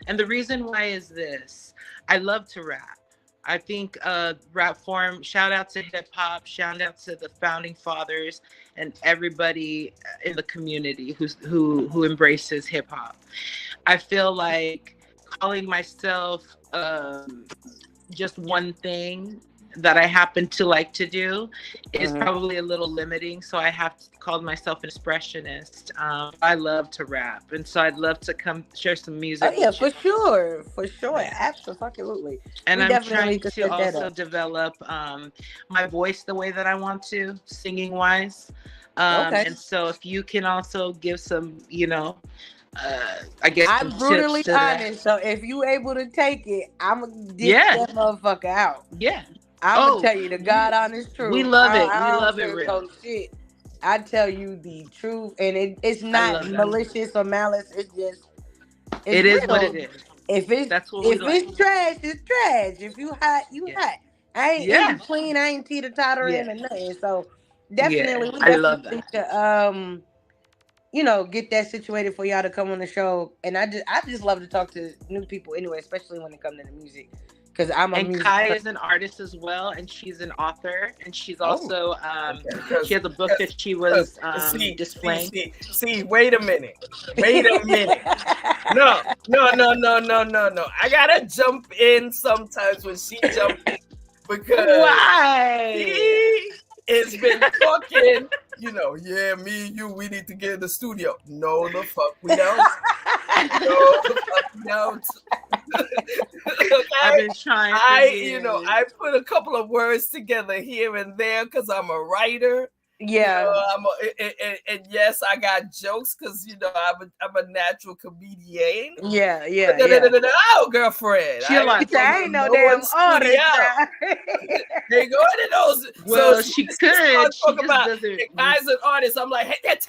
and the reason why is this: I love to rap. I think rap form, shout out to hip hop, shout out to the founding fathers and everybody in the community who embraces hip hop. I feel like calling myself just one thing that I happen to like to do is probably a little limiting. So I have to call myself an expressionist. I love to rap, and so I'd love to come share some music. Oh yeah, for sure, absolutely. And we I'm trying could to set that also up. develop my voice the way that I want to, singing wise. Okay. And so if you can also give some, I guess I'm some brutally tips to honest. So if you able to take it, I'm gonna dish Yeah. that motherfucker out. Yeah. I'm gonna tell you the God honest truth. We love it. I We don't love it real. sugarcoat shit. I tell you the truth, and it's I not love that. malicious or malice. It's just It is what it real. is. If it's That's what we if like. it's trash, it's trash. If you hot, you Yeah. hot. I ain't Yeah. in between. I ain't teeter-tottering Yeah. or nothing. So definitely, we I love definitely that. could get that situated for y'all to come on the show. And I just love to talk to new people anyway, especially when it comes to the music, because I'm a And music Kai person. is an artist as well, and she's an author, and she's Oh. also Okay, she has a book that she was displaying. See, wait a minute. No. I gotta jump in sometimes when she jumps in because Why? he has been talking. Yeah, me and you, we need to get in the studio. No, the fuck we don't. No, the fuck we don't. Okay? I've been trying. I put a couple of words together here and there because I'm a writer. Yeah. And yes, I got jokes because I'm a natural comedian. Yeah. Oh, girlfriend, I ain't no damn artist. They go into those. Well, so she could. Talk about the guy's an artist. I'm like, hey, that's.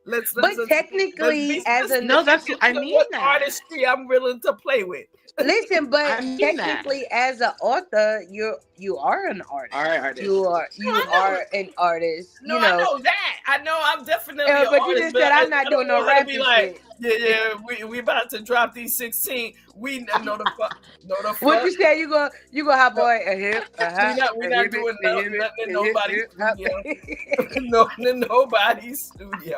Let's technically, as a that. Artistry, I'm willing to play with. Listen, but technically, as an author, you are an artist. You are an artist. No, I know that. I know I'm definitely an but artist. You just said I'm not doing no rapping shit. Yeah, we about to drop these 16. We know the fuck. What you say? You go hot boy a hip. We're not doing nothing in nobody's studio. In nobody's studio.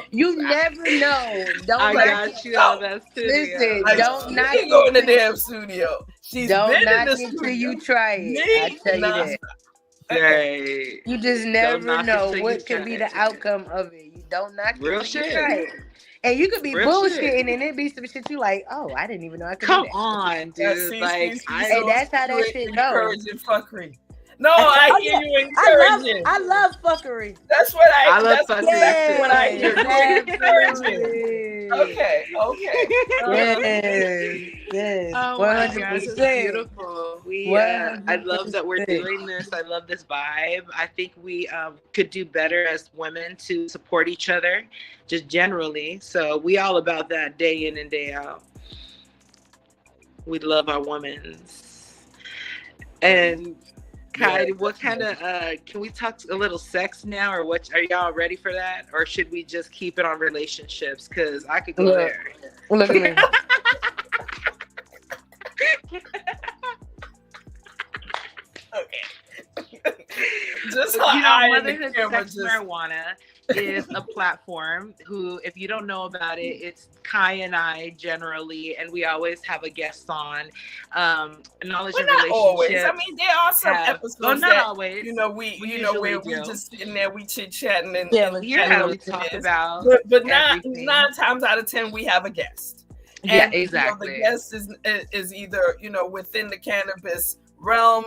You never know. I got you on that studio. Listen, don't knock it. Go in the damn studio. She's don't been knock in the it studio. till you try it. I tell you that. Right. You just never know what could be the outcome of it. You don't knock Real it till shit. you try it. And you could be bullshitting and it be some shit you like, oh, I didn't even know I could do that. Come on, dude. And that's how that shit goes. Encouraging fuckery. No, I hear you encouraging. I love fuckery. That's what I love that's fuckery. Exactly what I hear. Encouraging. Okay. Yes. Oh my gosh, it's beautiful. I love that we're doing this. I love this vibe. I think we could do better as women to support each other, just generally. So we all about that day in and day out. We love our women's. And Kai, what kind of can we talk a little sex now, or what? Are y'all ready for that, or should we just keep it on relationships? Because I could go there. Look at me. Okay. Just Motherhood Sex Marijuana is a platform who, if you don't know about it, it's Kai and I generally, and we always have a guest on. Knowledge and relationships. Always. I mean, there are some episodes not that, always. Where we just sitting there, we chit chatting and we talk about. But 9 times out of 10, we have a guest. And, exactly. The guest is either within the cannabis realm,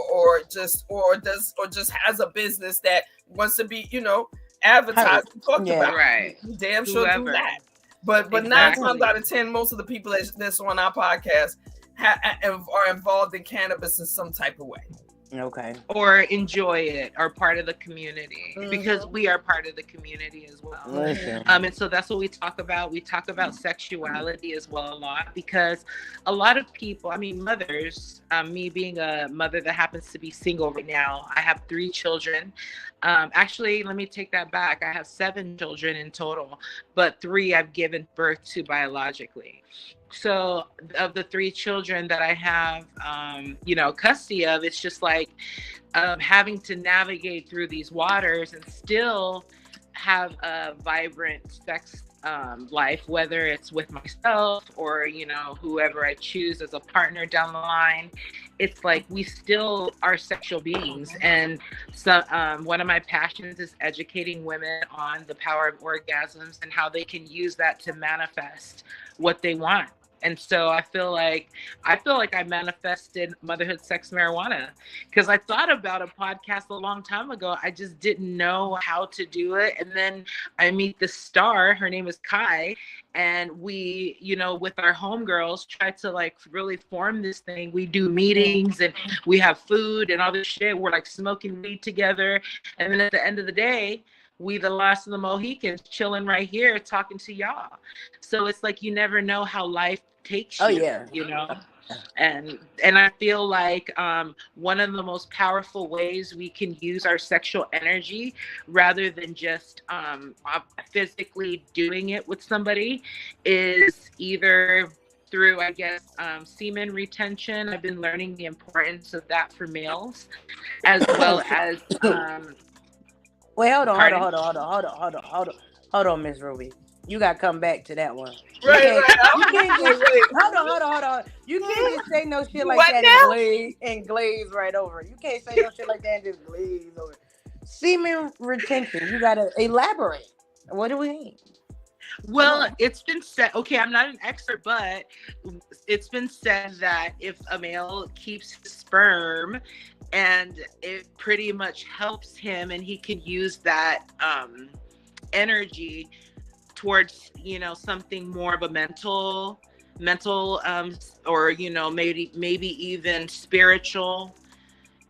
or just has a business that wants to be, advertised and talked about. Right. Damn sure do that. But 9 times out of 10, most of the people that's on our podcast are involved in cannabis in some type of way. Okay. Or enjoy it, or part of the community, because we are part of the community as well. And so that's what we talk about. We talk about sexuality as well a lot, because a lot of people, mothers, me being a mother that happens to be single right now, I have 3 children. Actually, let me take that back. I have 7 children in total, but 3 I've given birth to biologically. So of the 3 children that I have, custody of, it's just like having to navigate through these waters and still have a vibrant sex life, whether it's with myself or, whoever I choose as a partner down the line. It's like we still are sexual beings. And so one of my passions is educating women on the power of orgasms and how they can use that to manifest what they want. And so I feel like I manifested motherhood sex marijuana, because I thought about a podcast a long time ago. I just didn't know how to do it. And then I meet the star, her name is Kai, and we, with our homegirls try to like really form this thing. We do meetings and we have food and all this shit. We're like smoking weed together. And then at the end of the day, we the last of the Mohicans chilling right here talking to y'all. So it's like you never know how life takes you, and I feel like one of the most powerful ways we can use our sexual energy, rather than just physically doing it with somebody, is either through, I guess, semen retention. I've been learning the importance of that for males, as well as wait, hold on, Miss Ruby. You gotta come back to that one. Right. Hold on. You can't just say no shit like that and glaze right over it. You can't say no shit like that and just glaze over it. Semen retention. You gotta elaborate. What do we mean? Well, it's been said, okay, I'm not an expert, but it's been said that if a male keeps his sperm, and it pretty much helps him, and he can use that energy towards, something more of a mental, or, maybe even spiritual.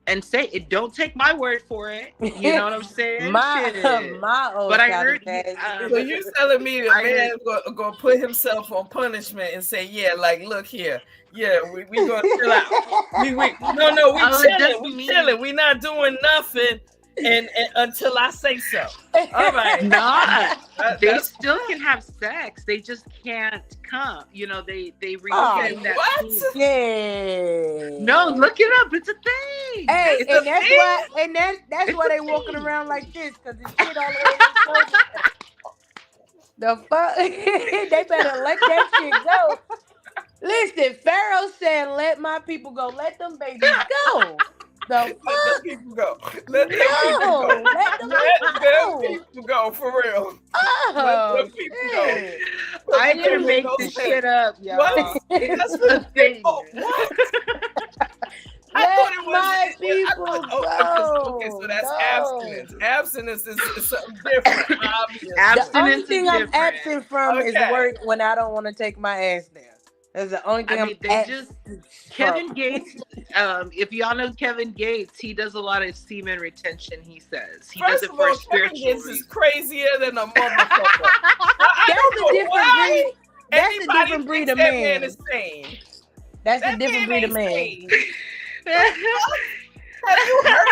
And say it. Don't take my word for it. You know what I'm saying? my old. But I heard. So you telling me the man gonna put himself on punishment and say, yeah, like, look here, yeah, we gonna chill out. We chilling. We not doing nothing. And until I say so. All right. They still can have sex. They just can't come. They retain that. What? Yeah. No, look it up. It's a thing. Hey, it's and that's why. That's why they walking around like this, because it's shit all over the fuck. They better let that shit go. Listen, Pharaoh said, "Let my people go. Let them babies go." Let them people go. Let them people go, for real. Oh, let them people go. I can make this shit up, y'all. What? That's what what? I thought it was my people go. Okay, so that's abstinence. Abstinence is something different. Obviously. The only thing I'm absent from is work when I don't want to take my ass down. That's the only thing Kevin Gates, if y'all know Kevin Gates, he does a lot of semen retention, he says. He does it for a spiritual reason. Kevin Gates is crazier than a motherfucker. That's a different breed of man. That is sane. That's a different breed of man. Have you heard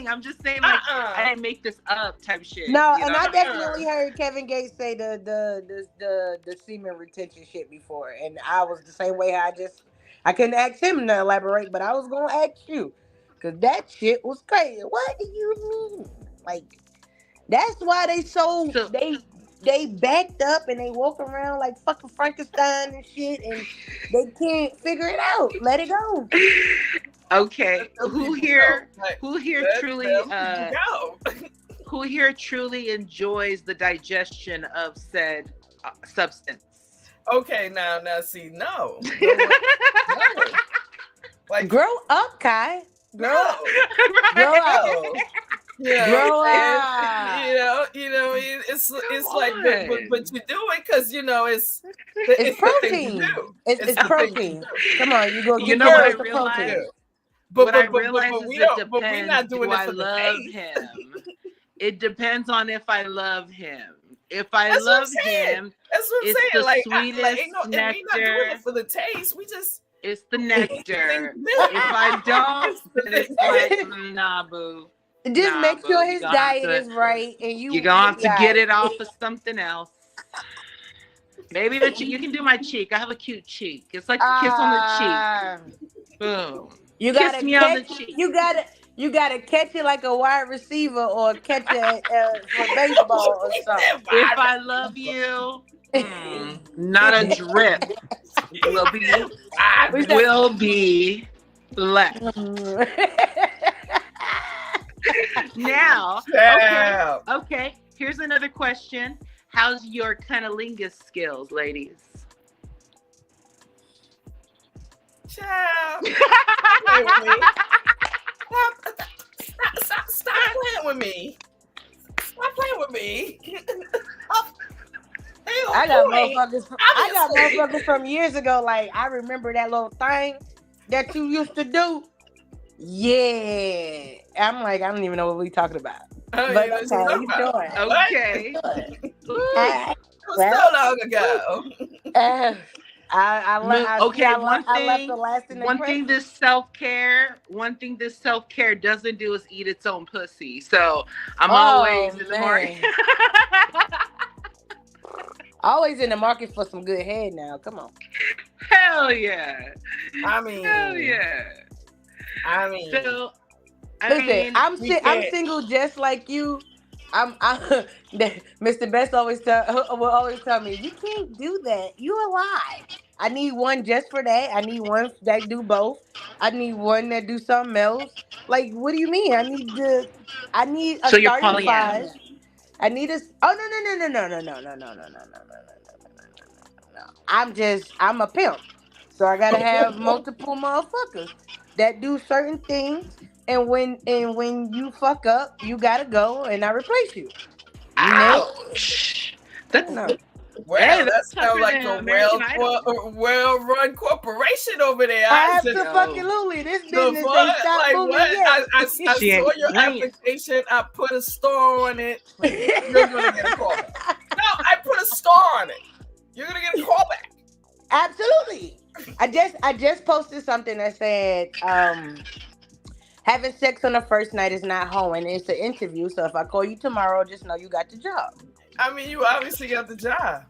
I'm just saying, like, I didn't make this up type shit. No, and I definitely heard Kevin Gates say the semen retention shit before, and I was the same way. I couldn't ask him to elaborate, but I was gonna ask you, because that shit was crazy. What do you mean? Like, that's why they backed up and they walk around like fucking Frankenstein and shit, and they can't figure it out. Let it go. Okay, who here truly enjoys the digestion of said substance? Okay, now see, no. Like, grow up, Kai. Grow up. Yeah, grow up. It's like, but you do it because it's protein. It's protein. Come on, you go. You know what I realized? But we're not doing it for the him. It depends on if I love him. If I love him, that's what I'm it's saying. The sweetest nectar. We're not doing it for the taste. It's the nectar. If I don't, then it's like, nah, boo. Just make sure his diet is right, and you're gonna have to get it off of something else. Maybe you can do my cheek. I have a cute cheek. It's like a kiss on the cheek. Boom. You Kiss gotta me on the catch. cheek. You gotta catch it like a wide receiver or catch it for baseball or something. If I love you, not a drip will be left. Now, okay. Here's another question. How's your cunnilingus skills, ladies? Child. Stop playing with me. Stop playing with me. I got motherfuckers from years ago. Like, I remember that little thing that you used to do. Yeah. I'm like, I don't even know what we talking about. But okay, you doing? Okay. It was so long ago. I left the lasting one thing this self-care doesn't do is eat its own pussy. So I'm always in the market. Always in the market for some good head now. Come on. Hell yeah. Hell yeah. So listen, I'm single just like you. Mr. Best will always tell me, you can't do that. You a lie. I need one just for that. I need one that do both. I need one that do something else. Like, what do you mean? I need a so you're starting five. polyamorous. I need a. Oh no. I'm a pimp, so I gotta have multiple motherfuckers that do certain things. And when you fuck up, you gotta go, and I replace you. Ouch! Well, that sounds like a well-run corporation over there. Absolutely, this business ain't stopped moving yet. I saw your application. I put a star on it. You're gonna get a call back. No, I put a star on it. You're gonna get a call back. Absolutely. I just posted something that said having sex on the first night is not hoeing. It's an interview. So if I call you tomorrow, just know you got the job. I mean, you obviously got the job.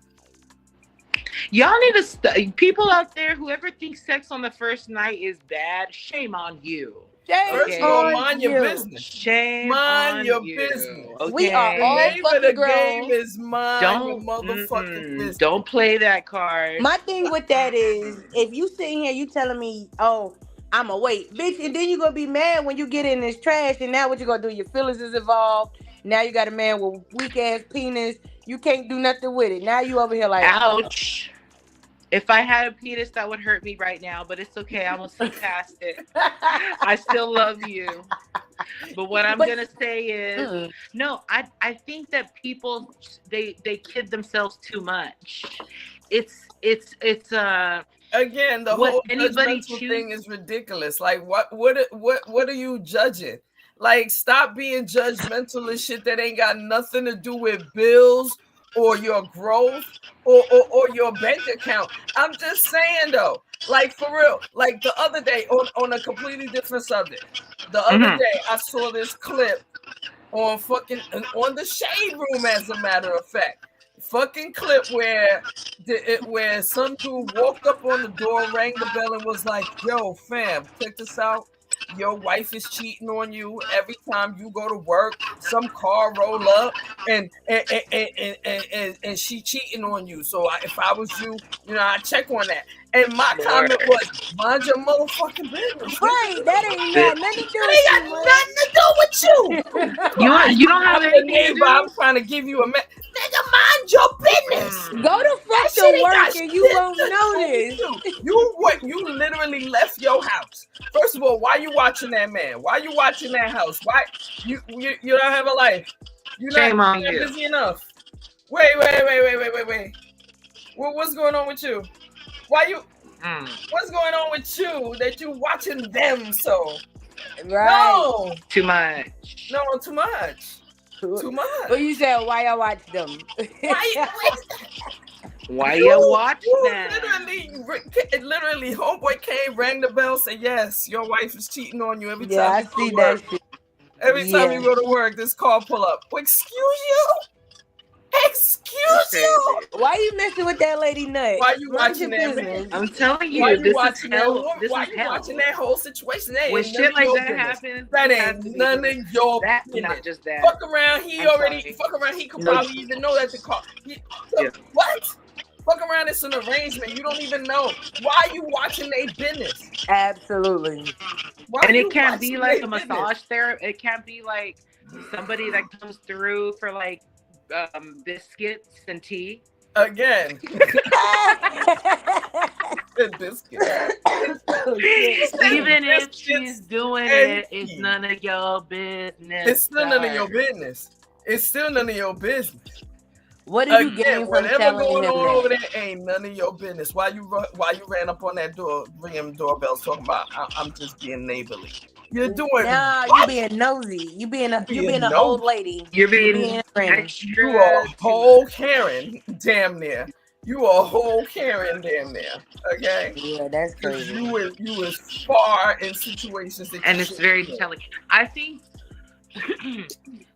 Y'all need to people out there, whoever thinks sex on the first night is bad, shame on you. First of all, mind your business. Shame mind your you. business. Okay. We are all the name of the game grown. is mind your motherfucking business. Don't play that card. My thing with that is, if you sitting here, you telling me, oh, I'ma wait, bitch, and then you gonna be mad when you get in this trash, and now what you gonna do? Your feelings is involved. Now you got a man with weak ass penis. You can't do nothing with it. Now you over here like, ouch. If I had a penis, that would hurt me right now, but it's okay. I'm gonna see past it. I still love you. But what I'm gonna say is, no, I think that people they kid themselves too much. It's again, the whole judgmental thing is ridiculous. Like, what are you judging? Like, stop being judgmental and shit that ain't got nothing to do with bills or your growth or your bank account. I'm just saying though, like, for real, like the other day on a completely different subject. The other day I saw this clip on the Shade Room, as a matter of fact. Fucking clip where some dude walked up on the door, rang the bell, and was like, "Yo, fam, check this out. Your wife is cheating on you every time you go to work. Some car roll up and she cheating on you. So if I was you, I check on that." And my comment was, "Mind your motherfucking business." Right, that ain't got nothing to do with you. You don't have anything to do. I'm trying to give you a nigga, mind your business. Go to fuck to work and you won't notice. You literally left your house. First of all, why you watching that man? Why you watching that house? Why you don't have a life? You're not busy enough. Wait. What's going on with you? Why you? What's going on with you that you watching them so? Right. No. Too much. No, too much. Too much. Well, you said why I watch them. Why you watch them? Literally, homeboy came, rang the bell, said, "Yes, your wife is cheating on you every time." Yeah, I see that shit. Every time you go to work, this car pull up. Excuse you? Excuse you. Why you messing with that lady nut? Why you Mind watching your that man? business. I'm telling Why you, you this is watching that hell. woman? This Why is you hell. watching that whole situation? That When ain't none shit of like your that business. happens, That it has ain't to be none done. of your That, business. not just that. Fuck around. He I'm already sorry. fuck around. He could No. probably even know that the car. Yeah. What? Fuck around. It's an arrangement. You don't even know. Why are you watching their business? Absolutely. Why And are you it can't be watching like their a business? massage therapy. It can't be like somebody that comes through for like biscuits and tea. Again. Biscuit. Even if Biscuits she's doing and it, it's tea. none of your business. It's still none of your business. It's still none of your business. What did you Again, gain from whatever telling going him on over that? there ain't none of your business. Why you ran up on that door, ringing doorbells, talking about I'm just being neighborly. You're doing Nah, what? you being nosy. You being a Being old nosy. lady. You're being granny. extra. You are a whole Karen, damn near. You are a whole Karen, damn near. Okay. Yeah, that's crazy. You is far in situations that And you it's very shouldn't be. telling. I think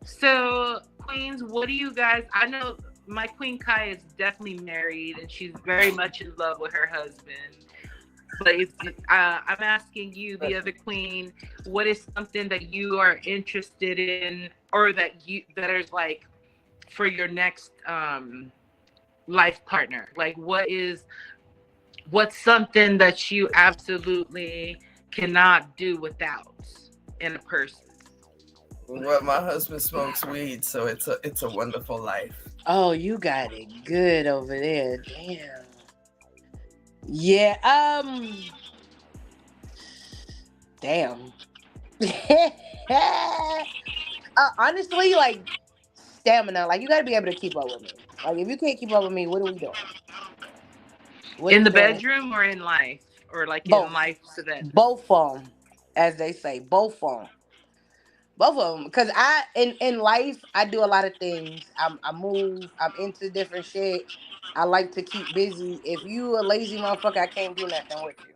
so. Queens, what do you guys? I know my Queen Kai is definitely married and she's very much in love with her husband. But if, I'm asking you, the other queen, what is something that you are interested in, or that is like for your next life partner? Like, what's something that you absolutely cannot do without in a person? Well, my husband smokes weed, so it's a wonderful life. Oh, you got it good over there. Damn. Yeah. Damn. Honestly, like stamina. Like you got to be able to keep up with me. Like if you can't keep up with me, what are we doing? What In are the we doing? bedroom or in life, or like Both. in life's events? Both of them, as they say. Both of them. Both of them. Because in life, I do a lot of things. I move. I'm into different shit. I like to keep busy. If you a lazy motherfucker, I can't do nothing with you.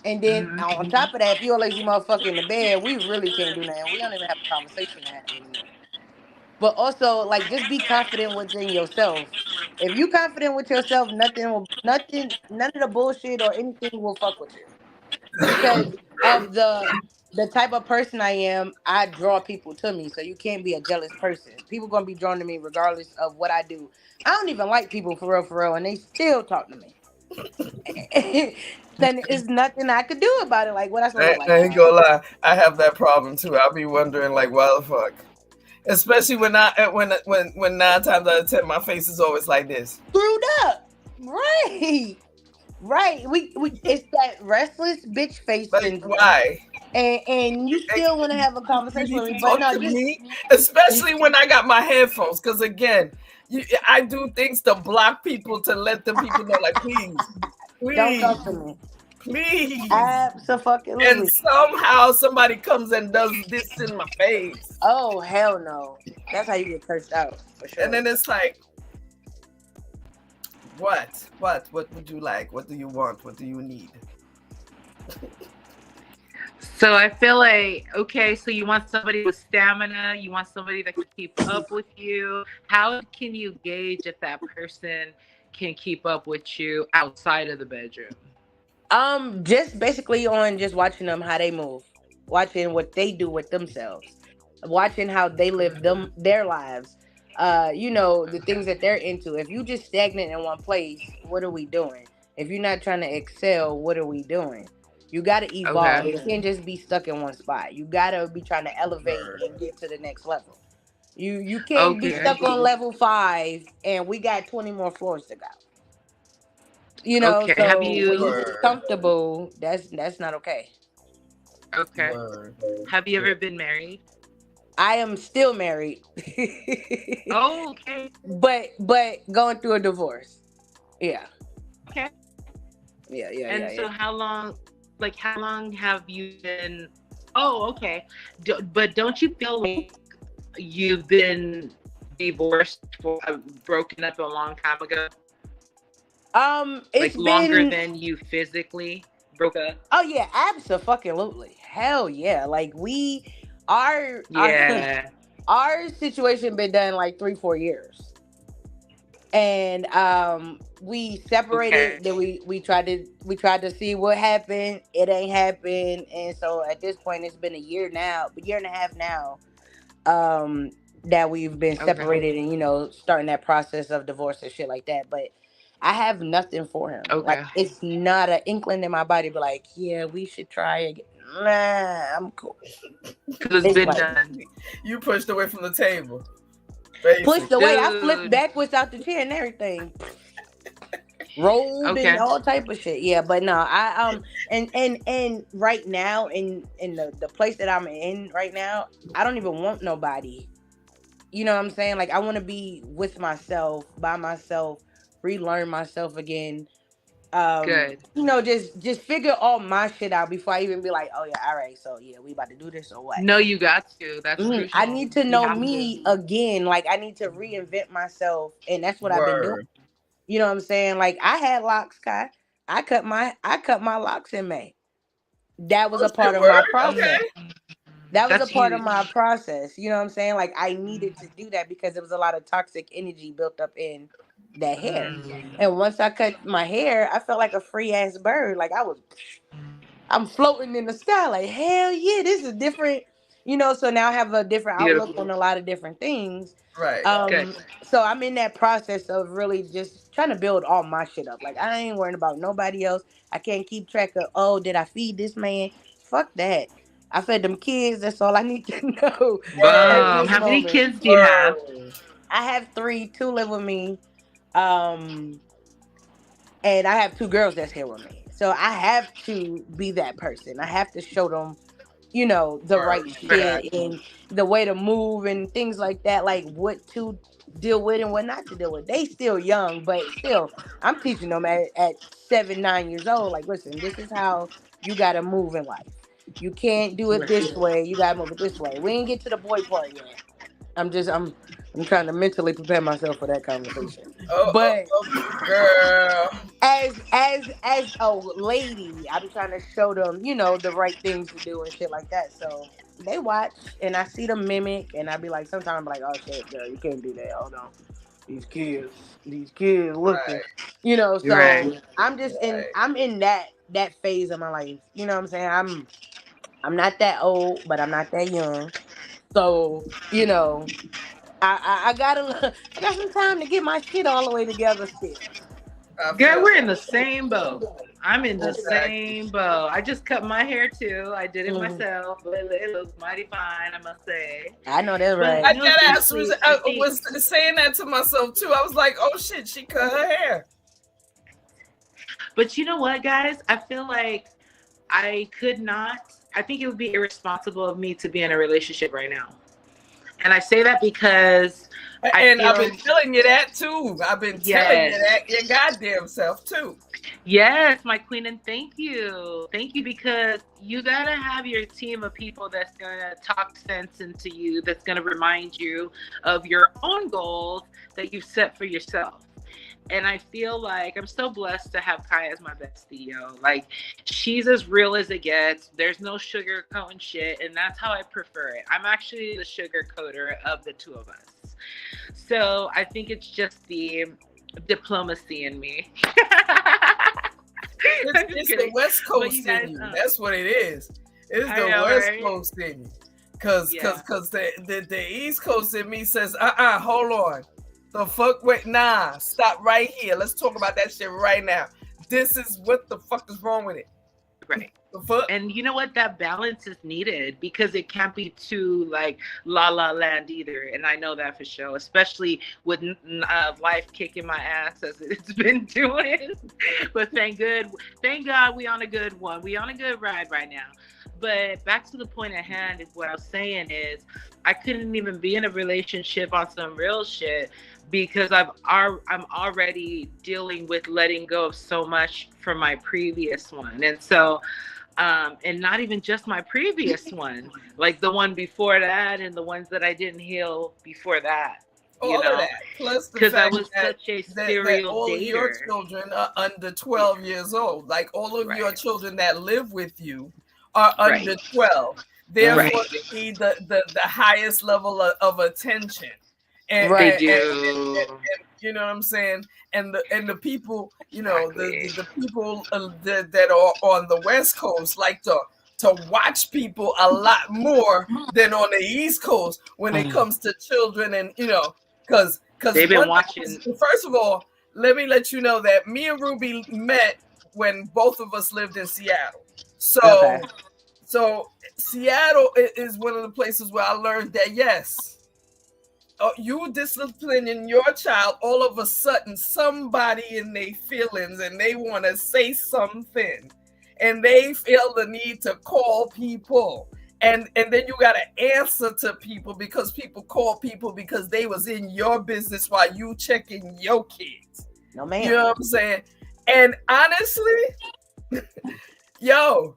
And then on top of that, if you're a lazy motherfucker in the bed, we really can't do nothing. We don't even have a conversation to have anymore. But also, like, just be confident within yourself. If you confident with yourself, none of the bullshit or anything will fuck with you. Because of the type of person I am, I draw people to me. So you can't be a jealous person. People gonna be drawn to me regardless of what I do. I don't even like people for real, and they still talk to me. Then it's nothing I could do about it. Like what I supposed to look like? I ain't gonna lie, I have that problem too. I'll be wondering like, why the fuck? Especially when 9 times out of 10 my face is always like this. Screwed up. Right. Right. We it's that restless bitch face Like syndrome. why? And you still want to have a conversation with me, but Talk no, to just me, especially when I got my headphones. Because again, I do things to block people to let them people know, like, please, don't talk to me. please. Absolutely. And somehow somebody comes and does this in my face. Oh hell no. That's how you get cursed out for sure. And then it's like, what would you like? What do you want? What do you need? So I feel like, okay, so you want somebody with stamina, you want somebody that can keep up with you. How can you gauge if that person can keep up with you outside of the bedroom? Just basically on just watching them how they move, watching what they do with themselves, watching how they live their lives. The things that they're into. If you just stagnant in one place, what are we doing? If you're not trying to excel, what are we doing? You got to evolve. Okay. You can't just be stuck in one spot. You got to be trying to elevate and get to the next level. You can't be stuck on level 5 and we got 20 more floors to go. Okay. So when you just comfortable, that's not okay. Okay. Have you ever been married? I am still married. Oh, okay. But going through a divorce. Yeah. Okay. Yeah. And so how long have you been? Oh, okay. But don't you feel like you've been divorced for broken up a long time ago? It's like longer than you physically broke up. Oh yeah, absolutely. Hell yeah. Like our situation been done like 3-4 years. and we separated. Okay. Then we tried to see what happened. It ain't happened, and so at this point, it's been a year and a half now, that we've been Okay. separated, and starting that process of divorce and shit like that. But I have nothing for him. Like, Okay. it's not an inkling in my body, but like, yeah, we should try again. Nah, I'm cool. Because it's It's been like done. You pushed away from the table, pushed basically. away. I flipped Dude. backwards out the chair and everything, rolled and Okay. all type of shit. Yeah, but no, I and right now in the place that I'm in right now, I don't even want nobody. You know what I'm saying? Like, I want to be with myself, by myself, relearn myself again. Good. Just figure all my shit out before I even be like, oh yeah, all right, so yeah, we about to do this or what. No, you got to. That's I crucial. need to You know have to. me again. Like, I need to reinvent myself, and that's what I've been doing. Word. You know what I'm saying? Like, I had locks, Kai. I cut my locks in May. That was Oh a part shit, of my word. process. Okay. That was a That's part of huge. my process. You know what I'm saying? Like, I needed to do that because there was a lot of toxic energy built up in that hair. Mm. And once I cut my hair, I felt like a free ass bird. Like, I'm floating in the sky. Like, hell yeah, this is different. So now I have a different outlook Beautiful. on a lot of different things. Right. Good. So I'm in that process of really just trying to build all my shit up. Like, I ain't worrying about nobody else. I can't keep track of, oh, did I feed this man? Fuck that. I fed them kids. That's all I need to know at Word. Boom. this How many moment. kids do you have? Word. I have three. Two live with me. Um, and I have two girls that's here with me. So I have to be that person. I have to show them, the right Word. Right. shit Exactly. and the way to move and things like that, like what to deal with and what not to deal with. They still young, but still, I'm teaching them at 7, 9 years old. Like, listen, this is how you gotta move in life. You can't do it this way. You gotta move it this way. We ain't get to the boy part yet. I'm trying to mentally prepare myself for that conversation. But Girl. as a lady, I'm trying to show them, the right things to do and shit like that. So they watch and I see them mimic and I be like, sometimes I'm like, oh shit, girl, you can't do that. Hold on. These kids looking. Right. So Right. Right. I'm in that phase of my life. You know what I'm saying? I'm not that old, but I'm not that young. So, I got I got some time to get my shit all the way together still. I Girl, feel we're in that. the same boat. I'm in the Exactly. same boat. I just cut my hair too. I did it Mhm. myself, but it looks mighty fine, I must say. I know that's But right. I no, dead ass seriously, I think was saying that to myself too. I was like, oh shit, she cut her hair. but you know what, guys? I feel like I could not I think it would be irresponsible of me to be in a relationship right now. And I say that because I And I've feel been telling you that too. I've been telling you yes. that your goddamn self too. Yes, my queen, and thank you. Thank you because you got to have your team of people that's going to talk sense into you, that's going to remind you of your own goals that you've set for yourself. And I feel like I'm so blessed to have Kai as my bestie, yo. Like, she's as real as it gets. There's no sugar coating shit, and that's how I prefer it. I'm actually the sugar coater of the two of us. So I think it's just the diplomacy in me. I'm just It's the kidding. West But you Coast guys, in you. That's what it is. It's I the know, West right? Coast in you. Cause Yeah. the East Coast in me says, hold on. The fuck wait, nah, stop right here. Let's talk about that shit right now. This is what the fuck is wrong with it. Right. The fuck? And you know what? That balance is needed because it can't be too like la la land either. And I know that for sure, especially with life kicking my ass as it's been doing. But thank God we on a good one. We on a good ride right now. But back to the point at hand is what I was saying is I couldn't even be in a relationship on some real shit because I'm already dealing with letting go of so much from my previous one. And so and not even just my previous one, like the one before that and the ones that I didn't heal before that, you All of know, that. Plus the because I fact was that such a that serial all of your dater. children are under 12 years old. Like all of your Right. children that live with you are Right. under 12. Right. Therefore, they need the highest level of attention. And, Right. They and, and, do. You know what I'm saying? And the people, you know, Exactly. the people that are on the West Coast like to watch people a lot more than on the East Coast when it comes to children, and you know, because They've been watching. first of all, let you know that me and Ruby met when both of us lived in Seattle. Okay. So Seattle is one of the places where I learned that yes, you disciplining your child, all of a sudden somebody in their feelings and they want to say something, and they feel the need to call people. And then you gotta answer to people because people call people because they was in your business while you checking your kids. No man. You know what I'm saying? And honestly, yo,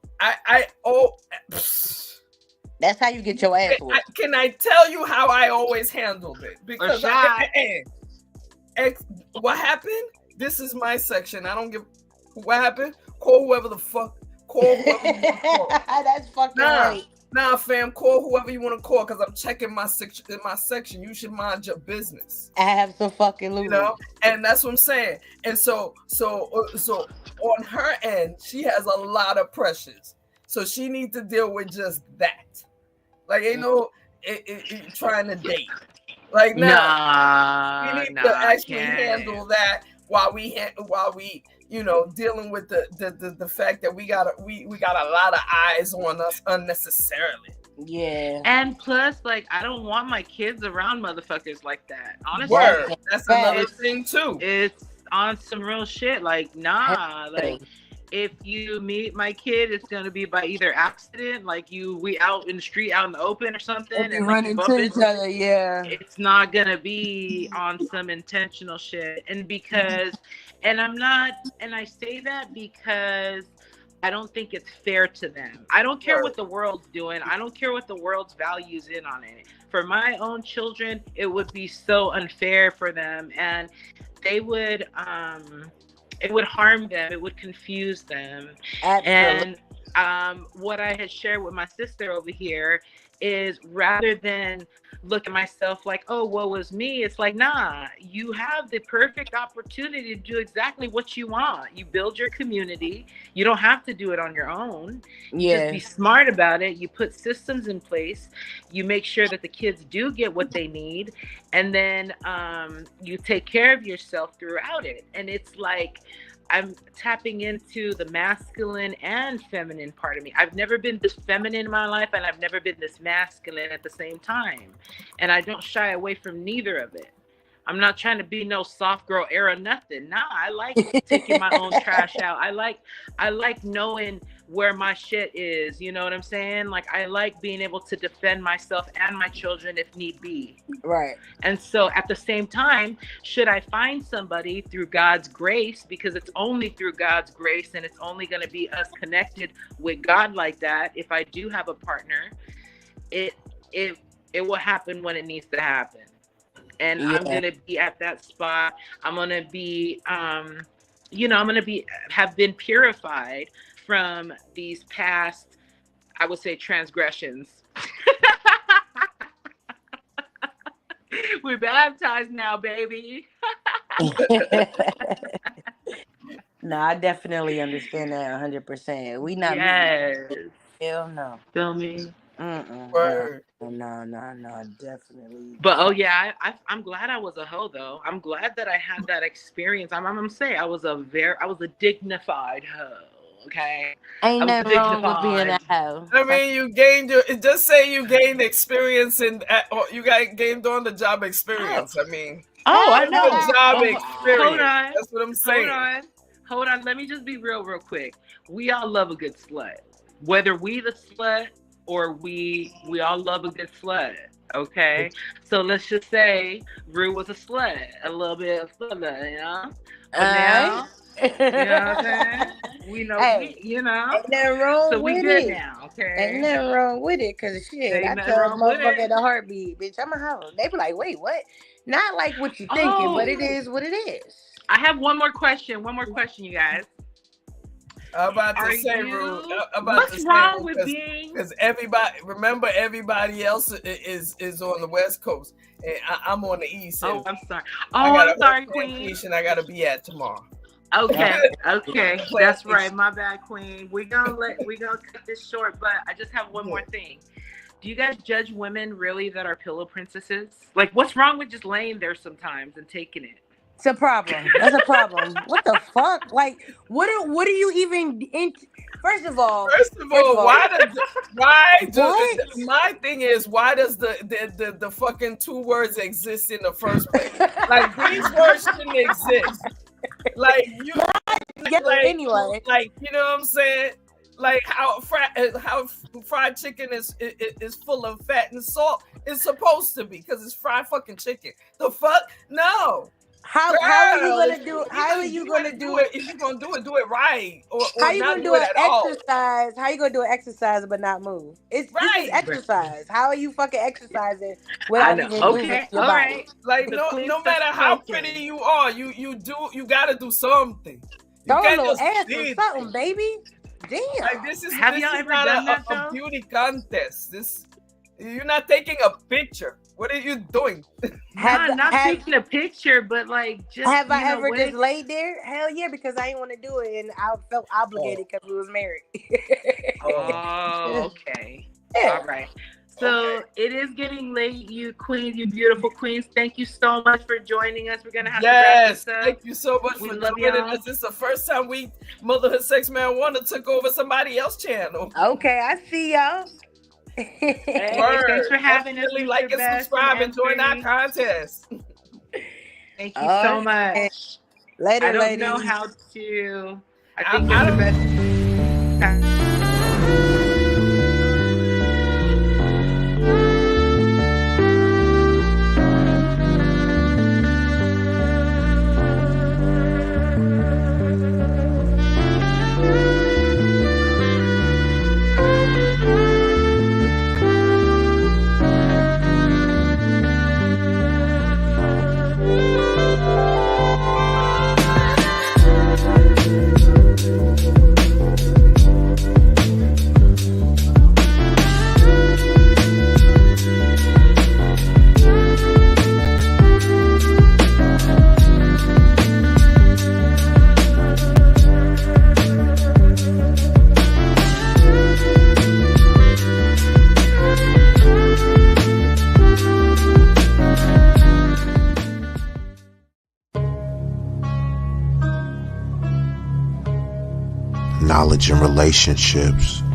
That's how you get your ass whooped. can I tell you how I always handled it? Because what happened? This is my section. I don't give what happened. Call whoever the fuck. Call whoever you want to call. That's fucking right. Nah, fam. Call whoever you want to call because I'm checking my section. In my section, you should mind your business. Absolutely. You know, and that's what I'm saying. And so on her end, she has a lot of pressures. So she needs to deal with just that. Like, ain't no trying to date. Like, we need to actually handle that while we you know, dealing with the fact that we got a lot of eyes on us unnecessarily. Yeah. And plus, like, I don't want my kids around motherfuckers like that. Honestly, That's another thing too. It's on some real shit. Like, nah, like, if you meet my kid, it's gonna be by either accident, like we out in the street, out in the open or something, and run into each other. Yeah, it's not gonna be on some intentional shit. And I say that because I don't think it's fair to them. I don't care what the world's doing. I don't care what the world's values in on it. For my own children, it would be so unfair for them, and they would it would harm them. It would confuse them. Absolutely. And what I had shared with my sister over here is, rather than look at myself like, oh, woe is me, it's like, nah, you have the perfect opportunity to do exactly what you want. You build your community. You don't have to do it on your own. Just be smart about it. You put systems in place. You make sure that the kids do get what they need. And then you take care of yourself throughout it. And it's like, I'm tapping into the masculine and feminine part of me. I've never been this feminine in my life, and I've never been this masculine at the same time. And I don't shy away from neither of it. I'm not trying to be no soft girl era, nothing. Nah, I like taking my own trash out. I like knowing where my shit is. You know what I'm saying? Like, I like being able to defend myself and my children if need be. Right. And so at the same time, should I find somebody through God's grace, because it's only through God's grace, and it's only going to be us connected with God like that. If I do have a partner, it will happen when it needs to happen. And I'm going to be at that spot. I'm going to be, I'm going to have been purified from these past, I would say, transgressions. We're baptized now, baby. No, I definitely understand that 100%. We not. Hell no. Feel me? Word. No, definitely. But I'm glad I was a hoe though. I'm glad that I had that experience. I'm gonna say I was a dignified hoe. Okay. Ain't nothing wrong with being a hoe. I mean, you gained you gained experience you got gained on the job experience. I mean, I know. Job experience. Hold on. That's what I'm saying. Hold on. Let me just be real quick. We all love a good slut. Whether we the slut or we all love a good slut. Okay. So let's just say Rue was a slut. A little bit of slut, you know? But now, you know what I'm saying? We know, ain't nothing wrong so we with good it. now, okay? Ain't nothing wrong with it, because shit, I tell motherfucker at the heartbeat, bitch, I'm a hoe. They be like, wait, what? Not like what you thinking, but it is what it is. I have one more question, you guys. I'm about to Are say, you? Rue. I'm about What's to say, wrong with being? because everybody else is on the West Coast, and I'm on the East. Oh, I'm sorry. I Oh, got I'm a sorry, whole Queen. plantation I got to be at tomorrow. Okay, okay, that's Plantation. right. My bad, Queen. We gonna cut this short, but I just have one more thing. Do you guys judge women really that are pillow princesses? Like, what's wrong with just laying there sometimes and taking it? It's a problem. That's a problem. What the fuck? Like, what are you even in? First of all, my thing is, why does the fucking two words exist in the first place? Like, these words shouldn't exist. Like, you anyway. Like, you know what I'm saying? Like how fried chicken is full of fat and salt. It's supposed to be, because it's fried fucking chicken. The fuck? No. How are you gonna do? How are you gonna do it? If you're gonna do it right, or how you not gonna do it an at all? exercise? How you gonna do an exercise but not move? This is exercise. How are you fucking exercising without even moving your body? Right. Like, no matter how pretty you are, you gotta do something. Throw a little ass or something, baby. Damn. Like, this is Have y'all ever done that, a beauty contest. You're not taking a picture. What are you doing? Not taking a picture, but like, just have I ever just laid there? Hell yeah, because I didn't want to do it, and I felt obligated because we was married. Oh, okay. Yeah. All right. So it is getting late, you queens, you beautiful queens. Thank you so much for joining us. We're gonna have to wrap this up. Thank you so much for joining us. This is the first time Motherhood Sex Marijuana took over somebody else's channel. Okay, I see y'all. Hey, thanks for having us. Like and subscribe and join our contest. Thank you so much. Later, I don't ladies. know how to. I think it's the best. Knowledge and relationships.